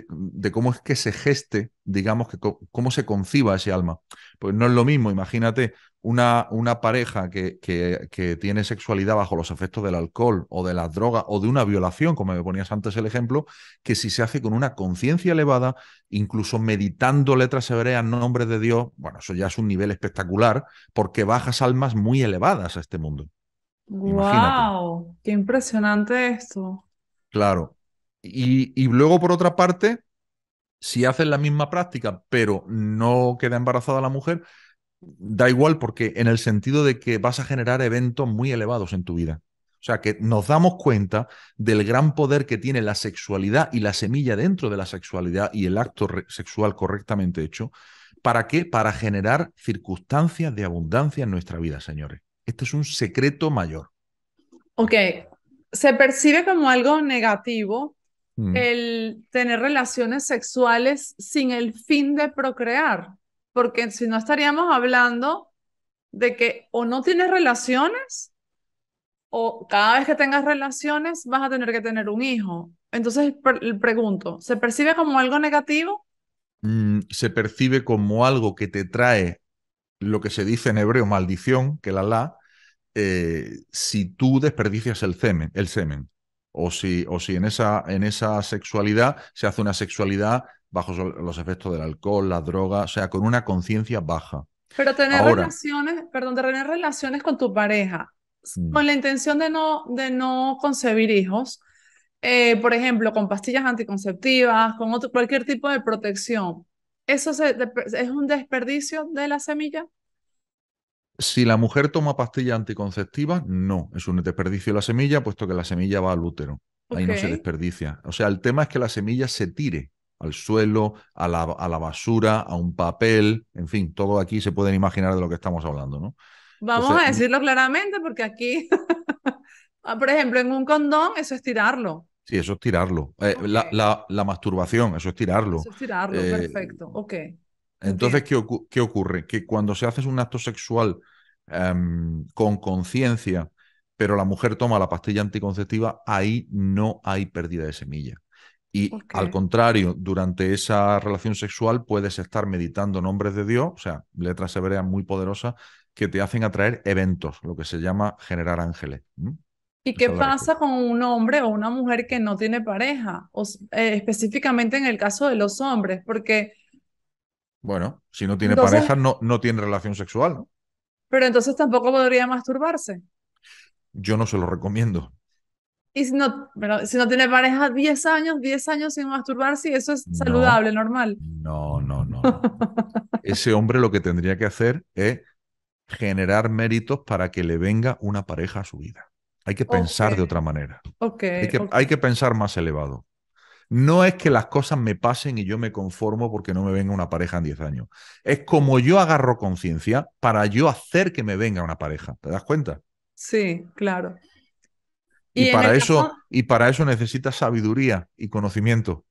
de cómo es que se geste, digamos, cómo se conciba ese alma. Pues no es lo mismo, imagínate una pareja que tiene sexualidad bajo los efectos del alcohol o de las drogas o de una violación, como me ponías antes el ejemplo, que si se hace con una conciencia elevada, incluso meditando letras hebreas en nombre de Dios, bueno, eso ya es un nivel espectacular, porque bajas almas muy elevadas a este mundo. Imagínate. wow, qué impresionante esto. Claro. Y luego, por otra parte, si haces la misma práctica, pero no queda embarazada la mujer, da igual porque en el sentido de que vas a generar eventos muy elevados en tu vida. O sea, que nos damos cuenta del gran poder que tiene la sexualidad y la semilla dentro de la sexualidad y el acto sexual correctamente hecho. ¿Para qué? Para generar circunstancias de abundancia en nuestra vida, señores. Este es un secreto mayor. Ok, se percibe como algo negativo Mm. el tener relaciones sexuales sin el fin de procrear, porque si no estaríamos hablando de que o no tienes relaciones o cada vez que tengas relaciones vas a tener que tener un hijo. Entonces, pregunto, ¿se percibe como algo negativo? Se percibe como algo que te trae lo que se dice en hebreo maldición, que la, si tú desperdicias el semen, o si en esa sexualidad se hace una sexualidad bajo los efectos del alcohol, la droga, o sea, con una conciencia baja. Pero tener Ahora, relaciones, perdón, tener relaciones con tu pareja mm, con la intención de no concebir hijos, por ejemplo, con pastillas anticonceptivas, con cualquier tipo de protección, ¿es un desperdicio de la semilla? si la mujer toma pastillas anticonceptivas, no, es un desperdicio de la semilla, puesto que la semilla va al útero. Ahí Ok. no se desperdicia. O sea, el tema es que la semilla se tire al suelo, a la basura, a un papel, en fin, todo aquí se pueden imaginar de lo que estamos hablando, ¿no? Vamos Entonces, a decirlo claramente porque aquí, por ejemplo, en un condón, eso es tirarlo. sí, eso es tirarlo. Ok. La masturbación, eso es tirarlo. Eso es tirarlo, Eh, perfecto. Ok, entonces, entiendo. ¿qué ocurre? Que cuando se hace un acto sexual con conciencia, pero la mujer toma la pastilla anticonceptiva, ahí no hay pérdida de semilla. Y Ok. al contrario, durante esa relación sexual puedes estar meditando nombres de Dios, o sea, letras hebreas muy poderosas que te hacen atraer eventos, lo que se llama generar ángeles. ¿Mm? ¿Y qué Esa es la pasa respuesta. con un hombre o una mujer que no tiene pareja? Específicamente en el caso de los hombres, porque, Bueno, si no tiene entonces, pareja, no tiene relación sexual, ¿no? pero entonces tampoco podría masturbarse. Yo no se lo recomiendo. Y si no, pero si no tiene pareja 10 años sin masturbarse, y eso es No, saludable, normal. no. Ese hombre lo que tendría que hacer es generar méritos para que le venga una pareja a su vida. Hay que Ok, pensar de otra manera. ok, ok. Hay que pensar más elevado. No es que las cosas me pasen y yo me conformo porque no me venga una pareja en 10 años. Es como yo agarro conciencia para yo hacer que me venga una pareja. ¿Te das cuenta? Sí, claro. Y en el caso, Y para eso necesitas sabiduría y conocimiento.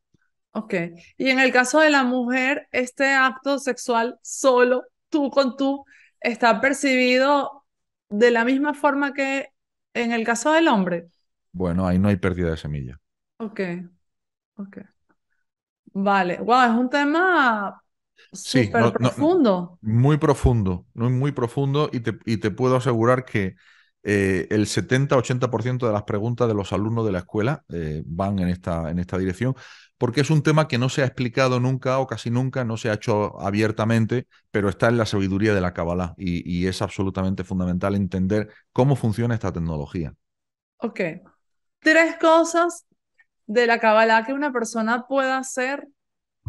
ok. Y en el caso de la mujer, este acto sexual solo, tú con tú, está percibido de la misma forma que en el caso del hombre. Bueno, ahí no hay pérdida de semilla. Ok, ok. Vale. Wow, es un tema Sí, súper profundo. muy profundo, muy profundo y te puedo asegurar que el 70-80% de las preguntas de los alumnos de la escuela van en esta dirección, porque es un tema que no se ha explicado nunca o casi nunca, no se ha hecho abiertamente, pero está en la sabiduría de la Kabbalah y es absolutamente fundamental entender cómo funciona esta tecnología. Ok. Tres cosas de la Kabbalah que una persona pueda hacer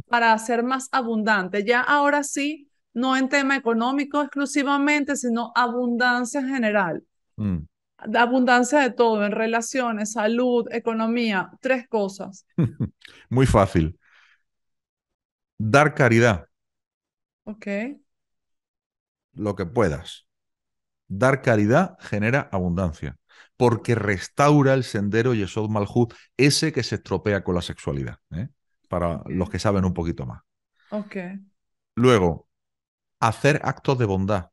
para ser más abundante. Ya ahora sí, no en tema económico exclusivamente, sino abundancia en general. Mm. Abundancia de todo, en relaciones, salud, economía, tres cosas. Muy fácil. Dar caridad, ¿Ok? lo que puedas. Dar caridad genera abundancia, porque restaura el sendero Yesod Malhut, ese que se estropea con la sexualidad, ¿eh? Para Ok. los que saben un poquito más. Ok. Luego, hacer actos de bondad.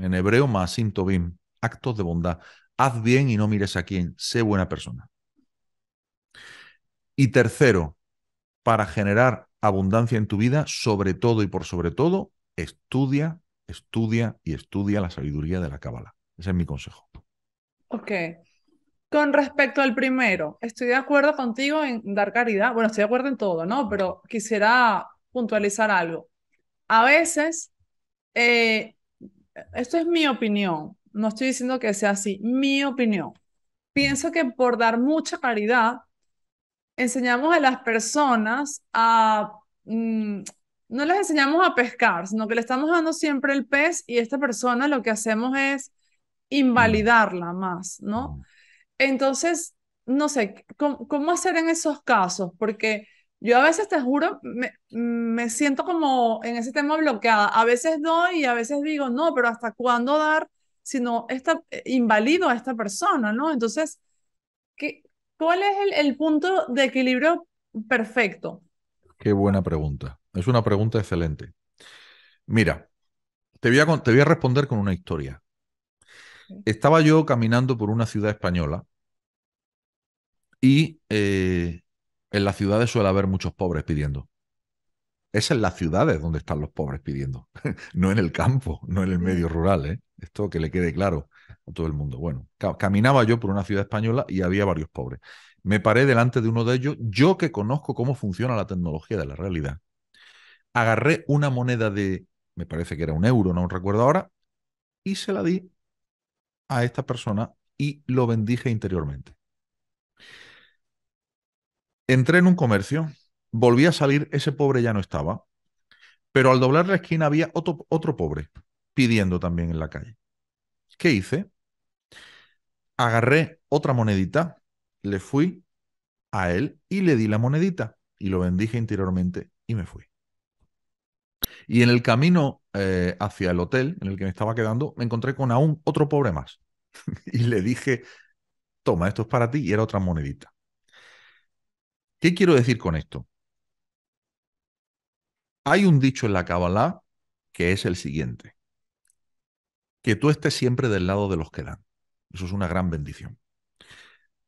En hebreo, maasim tovim, actos de bondad. Haz bien y no mires a quién, sé buena persona. Y tercero, para generar abundancia en tu vida, sobre todo y por sobre todo, estudia la sabiduría de la Cábala. Ese es mi consejo. Ok. Con respecto al primero, estoy de acuerdo contigo en dar caridad. Bueno, estoy de acuerdo en todo, ¿no? Pero quisiera puntualizar algo. A veces, eh, esto es mi opinión, no estoy diciendo que sea así, mi opinión. Pienso que por dar mucha caridad, enseñamos a las personas no les enseñamos a pescar, sino que le estamos dando siempre el pez y esta persona lo que hacemos es Mm, invalidarla más, ¿no? mm. Entonces, no sé, ¿cómo hacer en esos casos? Porque yo a veces, te juro, me siento como en ese tema bloqueada. A veces doy y a veces digo, no, pero ¿hasta cuándo dar si no invalido a esta persona, ¿no? Entonces, ¿qué, cuál es el punto de equilibrio perfecto? Qué buena pregunta. Es una pregunta excelente. Mira, te voy a responder con una historia. Estaba yo caminando por una ciudad española y en las ciudades suele haber muchos pobres pidiendo. Es en las ciudades donde están los pobres pidiendo, no en el campo, no en el medio Sí. rural, ¿eh? Esto que le quede claro a todo el mundo. Bueno, caminaba yo por una ciudad española y había varios pobres. Me paré delante de uno de ellos, yo que conozco cómo funciona la tecnología de la realidad, agarré una moneda de, me parece que era un euro, no recuerdo ahora, y se la di a esta persona y lo bendije interiormente. Entré en un comercio, volví a salir, ese pobre ya no estaba, pero al doblar la esquina había otro pobre pidiendo también en la calle. ¿Qué hice? Agarré otra monedita, le fui a él y le di la monedita y lo bendije interiormente y me fui. Y en el camino hacia el hotel en el que me estaba quedando, me encontré con aún otro pobre más y le dije, toma, esto es para ti y era otra monedita. ¿Qué quiero decir con esto? Hay un dicho en la Kabbalah que es el siguiente, que tú estés siempre del lado de los que dan. Eso es una gran bendición.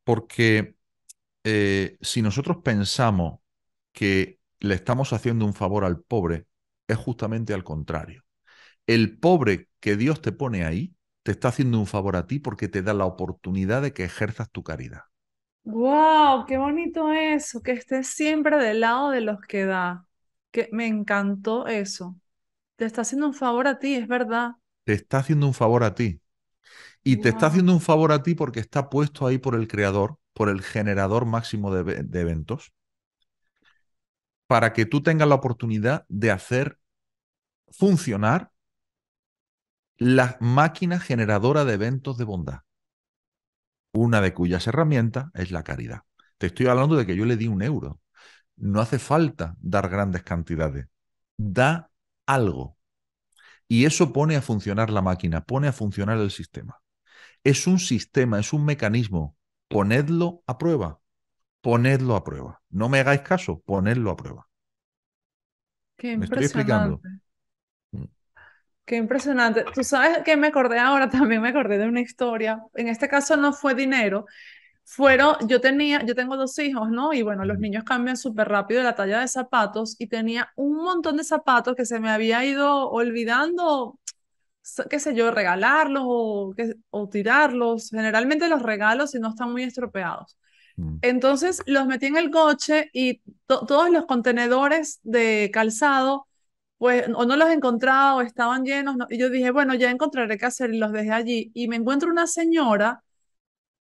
Porque si nosotros pensamos que le estamos haciendo un favor al pobre, es justamente al contrario. El pobre que Dios te pone ahí, te está haciendo un favor a ti porque te da la oportunidad de que ejerzas tu caridad. Wow, qué bonito eso, que estés siempre del lado de los que da. Que me encantó eso. Te está haciendo un favor a ti, es verdad. Te está haciendo un favor a ti. Y te está Wow, haciendo un favor a ti porque está puesto ahí por el creador, por el generador máximo de eventos, para que tú tengas la oportunidad de hacer funcionar la máquina generadora de eventos de bondad, una de cuyas herramientas es la caridad. Te estoy hablando de que yo le di un euro. No hace falta dar grandes cantidades. Da algo. Y eso pone a funcionar la máquina, pone a funcionar el sistema. Es un sistema, es un mecanismo. Ponedlo a prueba. Ponedlo a prueba. No me hagáis caso, ponedlo a prueba. qué ¿Me estoy explicando? impresionante. Qué impresionante. Tú sabes que me acordé ahora, también me acordé de una historia. En este caso no fue dinero. Yo tengo dos hijos, ¿no? Y bueno, los Mm, niños cambian súper rápido la talla de zapatos y tenía un montón de zapatos que se me había ido olvidando, qué sé yo, regalarlos o tirarlos. Generalmente los regalos si no están muy estropeados. mm, Entonces los metí en el coche y todos los contenedores de calzado, pues o no los encontraba o estaban llenos. Y yo dije, bueno, ya encontraré qué hacer y los dejé allí. Y me encuentro una señora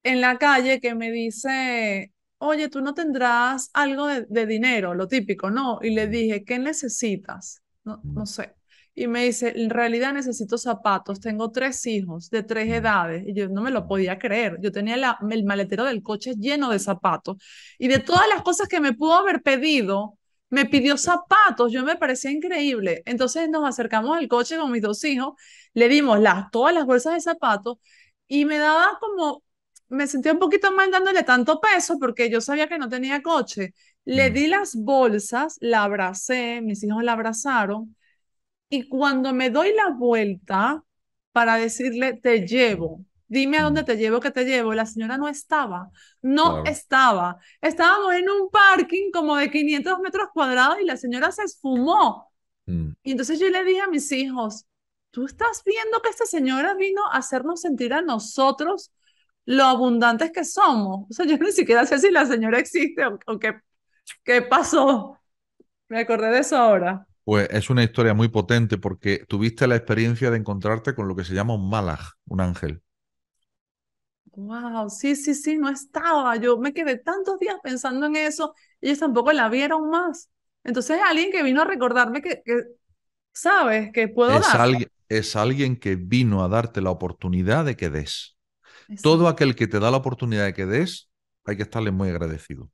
en la calle que me dice, oye, tú no tendrás algo de dinero, lo típico, ¿no? Y le mm, dije, ¿qué necesitas? No, mm, no sé. Y me dice, en realidad necesito zapatos, tengo tres hijos de tres mm, edades. Y yo no me lo mm. podía creer. Yo tenía el maletero del coche lleno de zapatos. Y de todas las cosas que me pudo haber pedido, me pidió zapatos. Yo me parecía increíble. Entonces nos acercamos al coche con mis dos hijos, le dimos todas las bolsas de zapatos y me daba como me sentía un poquito mal dándole tanto peso porque yo sabía que no tenía coche. Le Mm, di las bolsas, la abracé, mis hijos la abrazaron y cuando me doy la vuelta para decirle, te mm, llevo, dime a dónde mm. te llevo, que te llevo, la señora no estaba, no Claro. estaba. Estábamos en un parking como de 500 metros cuadrados y la señora se esfumó. Mm. Y entonces yo le dije a mis hijos, ¿tú estás viendo que esta señora vino a hacernos sentir a nosotros lo abundantes que somos? O sea, yo ni siquiera sé si la señora existe o qué pasó. Me acordé de eso ahora. Pues es una historia muy potente porque tuviste la experiencia de encontrarte con lo que se llama un malaj, un ángel. Wow, sí, sí, sí, no estaba. Yo me quedé tantos días pensando en eso, ellos tampoco la vieron más. Entonces, alguien que vino a recordarme sabes, que puedo dar. Es alguien que vino a darte la oportunidad de que des. Todo Exacto. aquel que te da la oportunidad de que des, hay que estarle muy agradecido.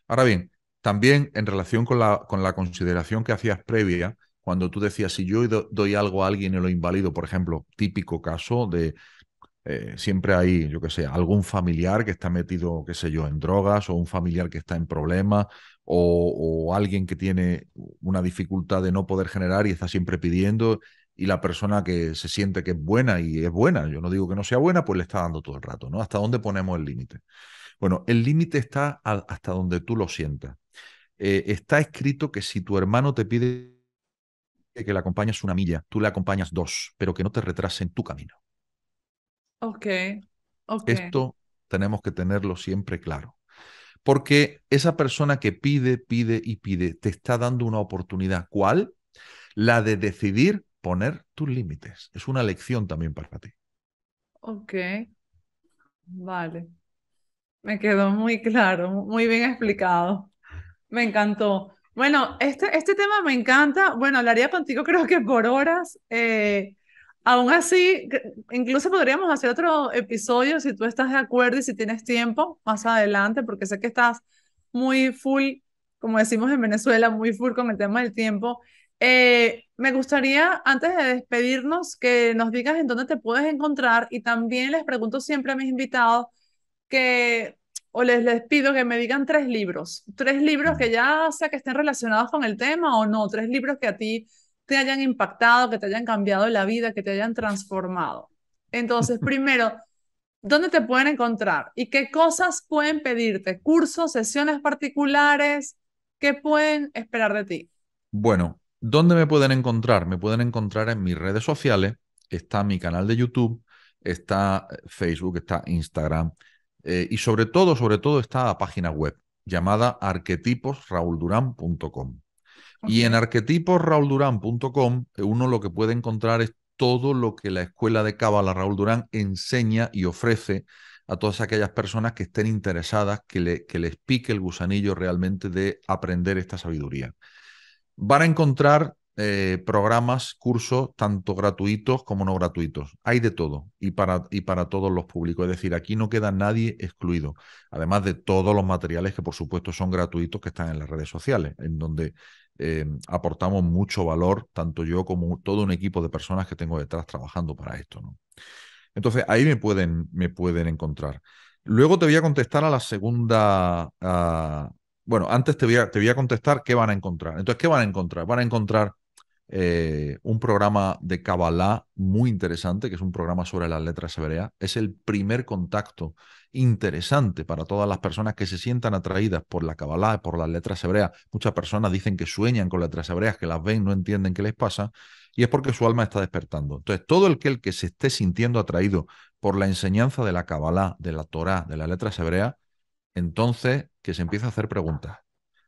Ahora bien, también en relación con la consideración que hacías previa, cuando tú decías, si yo doy algo a alguien y lo invalido, por ejemplo, típico caso de siempre hay, yo qué sé, algún familiar que está metido, qué sé yo, en drogas o un familiar que está en problemas o alguien que tiene una dificultad de no poder generar y está siempre pidiendo. y la persona que se siente que es buena y es buena, yo no digo que no sea buena, pues le está dando todo el rato, ¿no? ¿Hasta dónde ponemos el límite? Bueno, el límite está hasta donde tú lo sientas. Está escrito que si tu hermano te pide que le acompañes una milla, tú le acompañas dos, pero que no te retrase en tu camino. Ok, ok, Esto tenemos que tenerlo siempre claro. Porque esa persona que pide, pide y pide, te está dando una oportunidad. ¿Cuál? La de decidir poner tus límites. Es una lección también para ti. ok, vale. Me quedó muy claro, muy bien explicado. Me encantó. Bueno, este tema me encanta. Bueno, hablaría contigo creo que por horas. Aún así, incluso podríamos hacer otro episodio si tú estás de acuerdo y si tienes tiempo más adelante, porque sé que estás muy full, como decimos en Venezuela, muy full con el tema del tiempo. Me gustaría, antes de despedirnos, que nos digas en dónde te puedes encontrar y también les pregunto siempre a mis invitados que o les pido que me digan tres libros que ya sea que estén relacionados con el tema o no, tres libros que a ti te hayan impactado, que te hayan cambiado la vida, que te hayan transformado. Entonces, primero, ¿dónde te pueden encontrar? ¿Y qué cosas pueden pedirte? ¿Cursos, sesiones particulares? ¿Qué pueden esperar de ti? Bueno, ¿dónde me pueden encontrar? Me pueden encontrar en mis redes sociales. Está mi canal de YouTube, está Facebook, está Instagram y sobre todo está la página web llamada arquetiposraulduran.com. Ok, Y en arquetiposraulduran.com uno lo que puede encontrar es todo lo que la Escuela de Cábala Raúl Durán enseña y ofrece a todas aquellas personas que estén interesadas, que les pique el gusanillo realmente de aprender esta sabiduría. Van a encontrar programas, cursos, tanto gratuitos como no gratuitos. Hay de todo y para todos los públicos. Es decir, aquí no queda nadie excluido. Además de todos los materiales que, por supuesto, son gratuitos que están en las redes sociales, en donde aportamos mucho valor, tanto yo como todo un equipo de personas que tengo detrás trabajando para esto, ¿no? Entonces, ahí me pueden encontrar. Luego te voy a contestar a la segunda. Bueno, antes te voy a contestar qué van a encontrar. Entonces, ¿qué van a encontrar? Van a encontrar un programa de Kabbalah muy interesante, que es un programa sobre las letras hebreas. Es el primer contacto interesante para todas las personas que se sientan atraídas por la Kabbalah, por las letras hebreas. Muchas personas dicen que sueñan con letras hebreas, que las ven, no entienden qué les pasa, y es porque su alma está despertando. Entonces, todo el que se esté sintiendo atraído por la enseñanza de la Kabbalah, de la Torá, de las letras hebreas, entonces que se empiece a hacer preguntas,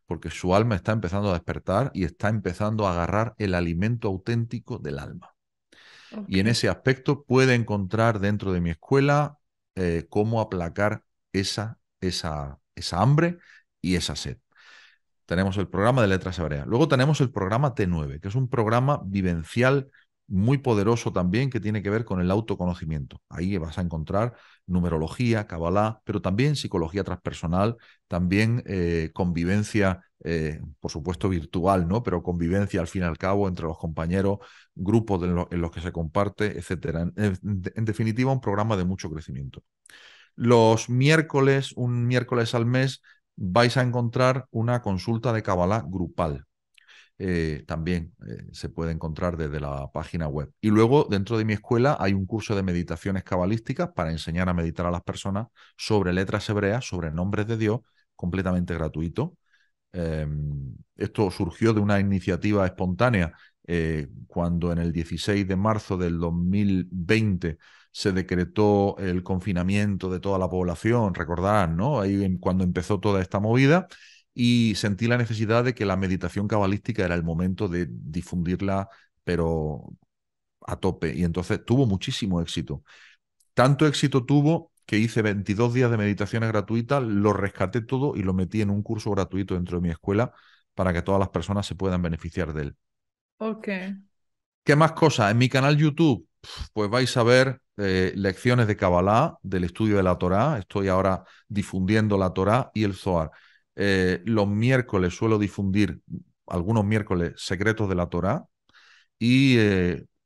porque su alma está empezando a despertar y está empezando a agarrar el alimento auténtico del alma. Y en ok, ese aspecto puede encontrar dentro de mi escuela cómo aplacar esa hambre y esa sed. Tenemos el programa de letras hebreas. Luego tenemos el programa T9, que es un programa vivencial muy poderoso también que tiene que ver con el autoconocimiento. Ahí vas a encontrar numerología, cabalá, pero también psicología transpersonal, también convivencia, por supuesto virtual, ¿no? Pero convivencia al fin y al cabo entre los compañeros, grupos en los que se comparte, etcétera. En definitiva, un programa de mucho crecimiento. Los miércoles, un miércoles al mes, vais a encontrar una consulta de Kabbalah grupal. También se puede encontrar desde la página web. Y luego, dentro de mi escuela, hay un curso de meditaciones cabalísticas para enseñar a meditar a las personas sobre letras hebreas, sobre nombres de Dios, completamente gratuito. Eh, Esto surgió de una iniciativa espontánea cuando en el 16 de marzo del 2020 se decretó el confinamiento de toda la población, recordarán, ¿no? Cuando empezó toda esta movida y sentí la necesidad de que la meditación cabalística era el momento de difundirla, pero a tope. Y entonces tuvo muchísimo éxito. Tanto éxito tuvo que hice 22 días de meditaciones gratuitas, lo rescaté todo y lo metí en un curso gratuito dentro de mi escuela para que todas las personas se puedan beneficiar de él. ok. ¿Qué más cosas? En mi canal YouTube, pues vais a ver lecciones de Kabbalah, del estudio de la Torá. Estoy ahora difundiendo la Torá y el Zohar. Los miércoles suelo difundir, algunos miércoles, secretos de la Torá. Y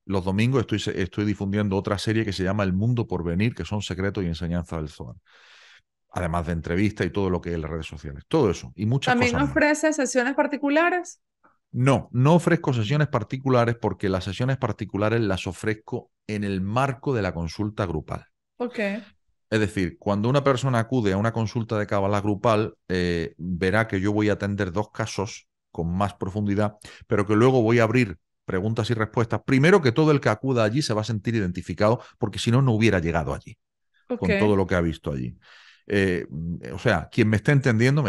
los domingos estoy difundiendo otra serie que se llama El Mundo por Venir, que son secretos y enseñanzas del Zohar. Además de entrevistas y todo lo que es las redes sociales. Todo eso y muchas ¿También cosas más. ofrece sesiones particulares? No, no ofrezco sesiones particulares porque las sesiones particulares las ofrezco en el marco de la consulta grupal. Ok, Es decir, cuando una persona acude a una consulta de cábala grupal, verá que yo voy a atender dos casos con más profundidad, pero que luego voy a abrir preguntas y respuestas. Primero que todo el que acuda allí se va a sentir identificado, porque si no, no hubiera llegado allí ok, con todo lo que ha visto allí. O sea, quien me está entendiendo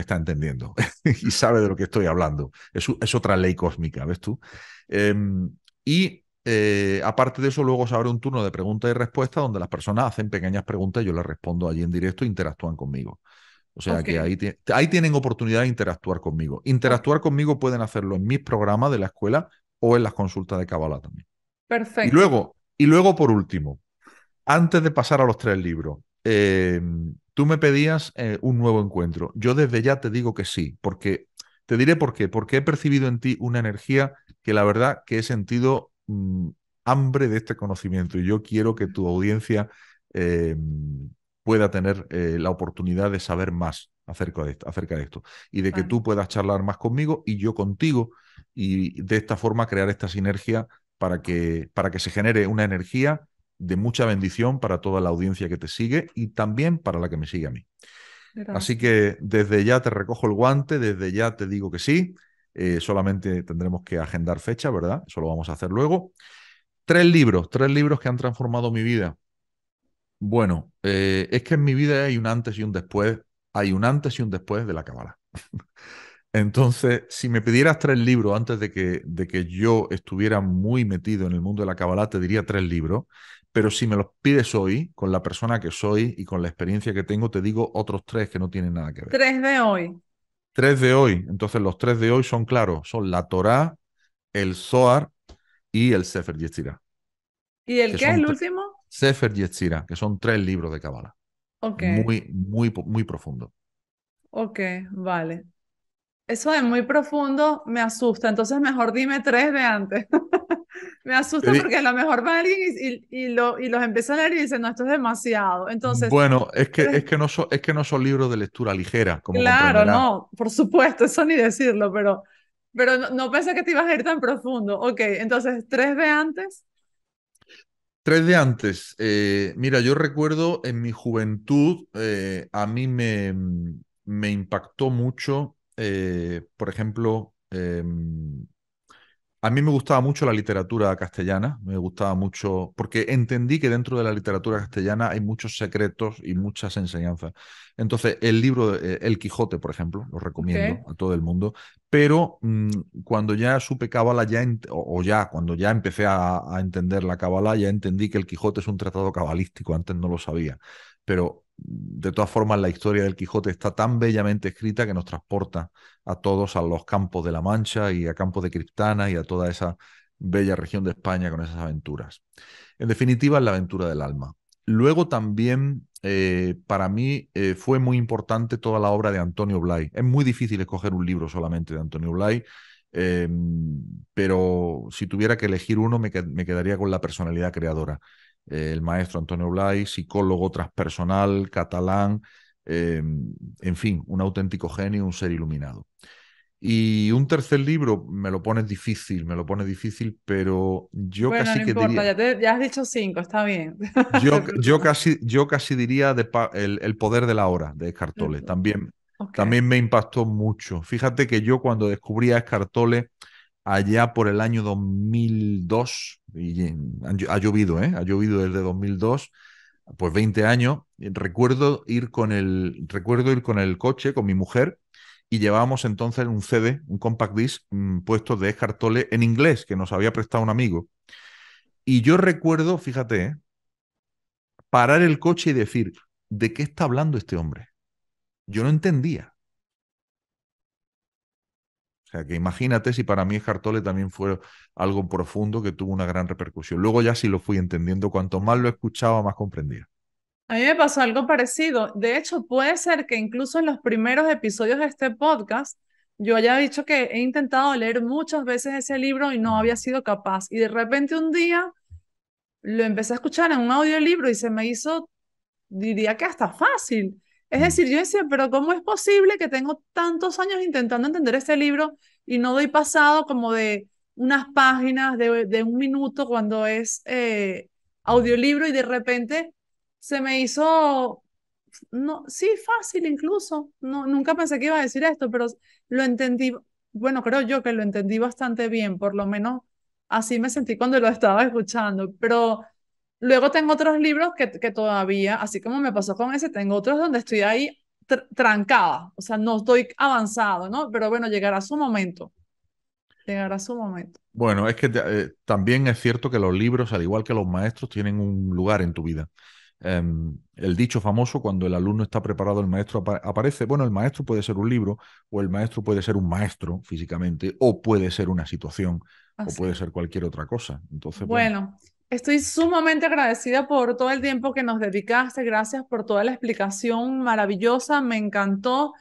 y sabe de lo que estoy hablando. Es otra ley cósmica, ¿ves tú? Eh, aparte de eso, luego se abre un turno de preguntas y respuestas donde las personas hacen pequeñas preguntas y yo les respondo allí en directo e interactúan conmigo. O sea ok, que ahí tienen oportunidad de interactuar conmigo. ok. Interactuar conmigo pueden hacerlo en mis programas de la escuela o en las consultas de Kabbalah también. Perfecto. Y luego, por último, antes de pasar a los tres libros, tú me pedías un nuevo encuentro. Yo desde ya te digo que sí, porque te diré por qué. Porque he percibido en ti una energía que la verdad que he sentido hambre de este conocimiento y yo quiero que tu audiencia eh, pueda tener la oportunidad de saber más acerca de esto y de que Vale, tú puedas charlar más conmigo y yo contigo y de esta forma crear esta sinergia para que se genere una energía de mucha bendición para toda la audiencia que te sigue y también para la que me sigue a mí. Así gracias. que desde ya te recojo el guante, desde ya te digo que sí. Solamente tendremos que agendar fecha, ¿verdad? Eso lo vamos a hacer luego. Tres libros que han transformado mi vida. Bueno, es que en mi vida hay un antes y un después, hay un antes y un después de la cábala. Entonces, si me pidieras tres libros antes de que yo estuviera muy metido en el mundo de la Kabbalah, te diría tres libros, pero si me los pides hoy, con la persona que soy y con la experiencia que tengo, te digo otros tres que no tienen nada que ver. Tres de hoy. Tres de hoy, entonces los tres de hoy son claros, son la Torá, el Zohar y el Sefer Yetzirah, ¿Y el que qué? son ¿El último? Sefer Yetzirah, que son tres libros de Kabbalah, Ok, muy profundo. ok, vale. Eso de muy profundo me asusta, entonces mejor dime tres de antes. Me Te asusta di- porque a lo mejor va alguien y los empieza a leer y dice, no, esto es demasiado. Entonces, Bueno, tres, es que no son libros de lectura ligera, como claro, comprenderás. no, por supuesto, eso ni decirlo, pero no, no pensé que te ibas a ir tan profundo. Ok, entonces, tres de antes. Tres de antes. Mira, yo recuerdo en mi juventud, me impactó mucho, por ejemplo, a mí me gustaba mucho la literatura castellana, me gustaba mucho, porque entendí que dentro de la literatura castellana hay muchos secretos y muchas enseñanzas. Entonces, el libro, El Quijote, por ejemplo, lo Ok, recomiendo a todo el mundo, pero cuando ya supe cábala, o ya, cuando ya empecé a entender la cábala, ya entendí que El Quijote es un tratado cabalístico, antes no lo sabía. Pero de todas formas, la historia del Quijote está tan bellamente escrita que nos transporta a todos a los campos de La Mancha y a Campos de Criptana y a toda esa bella región de España con esas aventuras. En definitiva, es la aventura del alma. Luego también para mí fue muy importante toda la obra de Antonio Blay. Es muy difícil escoger un libro solamente de Antonio Blay, eh, pero si tuviera que elegir uno me quedaría con la personalidad creadora. El maestro Antonio Blay, psicólogo transpersonal, catalán, en fin, un auténtico genio, un ser iluminado. Y un tercer libro me lo pone difícil, pero yo bueno, no casi que importa, diría, ya has dicho cinco, está bien. No te preocupes. yo casi diría el poder de la hora de Eckhart Tolle. Ok, También me impactó mucho. Fíjate que yo cuando descubrí a Eckhart Tolle allá por el año 2002, y ha llovido, ¿eh? Ha llovido desde 2002, pues 20 años, y recuerdo ir con el coche, con mi mujer, y llevábamos entonces un CD, un compact disc puesto de Eckhart Tolle en inglés, que nos había prestado un amigo. Y yo recuerdo, fíjate, parar el coche y decir, ¿de qué está hablando este hombre? Yo no entendía. O sea, que imagínate si para mí Eckhart Tolle también fue algo profundo que tuvo una gran repercusión. Luego ya sí lo fui entendiendo, cuanto más lo escuchaba, más comprendía. a mí me pasó algo parecido. De hecho, puede ser que incluso en los primeros episodios de este podcast yo haya dicho que he intentado leer muchas veces ese libro y no había sido capaz. Y de repente un día lo empecé a escuchar en un audiolibro y se me hizo, diría que hasta fácil. Es mm, decir, yo decía, pero ¿cómo es posible que tengo tantos años intentando entender este libro y no doy pasado como de unas páginas, de un minuto cuando es audiolibro y de repente se me hizo, no, sí, fácil incluso. No, nunca pensé que iba a decir esto, pero lo entendí, bueno, creo yo que lo entendí bastante bien, por lo menos así me sentí cuando lo estaba escuchando, pero luego tengo otros libros que todavía, así como me pasó con ese, tengo otros donde estoy ahí trancada, o sea, no estoy avanzado, ¿no? Pero bueno, llegará su momento. Bueno, es que también es cierto que los libros, al igual que los maestros, tienen un lugar en tu vida. El dicho famoso, cuando el alumno está preparado, el maestro aparece. Bueno, el maestro puede ser un libro, o el maestro puede ser un maestro físicamente, o puede ser una situación, o Así puede es. ser cualquier otra cosa. Entonces, bueno, Bueno, estoy sumamente agradecida por todo el tiempo que nos dedicaste. Gracias por toda la explicación maravillosa. Me encantó.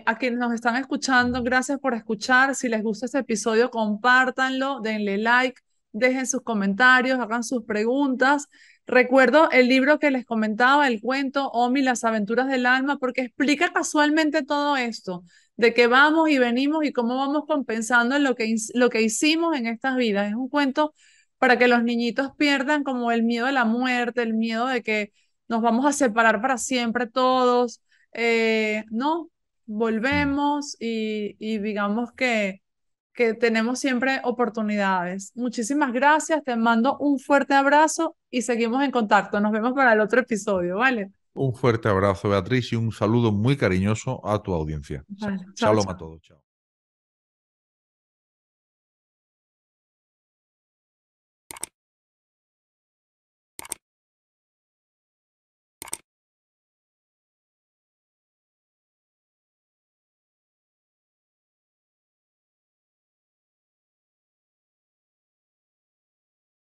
A quienes nos están escuchando, gracias por escuchar. Si les gusta este episodio, compártanlo, denle like, dejen sus comentarios, hagan sus preguntas. Recuerdo el libro que les comentaba, el cuento Omi, las aventuras del alma, porque explica casualmente todo esto, de que vamos y venimos y cómo vamos compensando en lo que hicimos en estas vidas. Es un cuento para que los niñitos pierdan como el miedo a la muerte, el miedo de que nos vamos a separar para siempre todos. No, mm, volvemos y digamos que tenemos siempre oportunidades. Muchísimas gracias, te mando un fuerte abrazo y seguimos en contacto. Nos vemos para el otro episodio, ¿vale? un fuerte abrazo, Beatriz, y un saludo muy cariñoso a tu audiencia. Vale, chao, Shalom a chao. todos. Chao.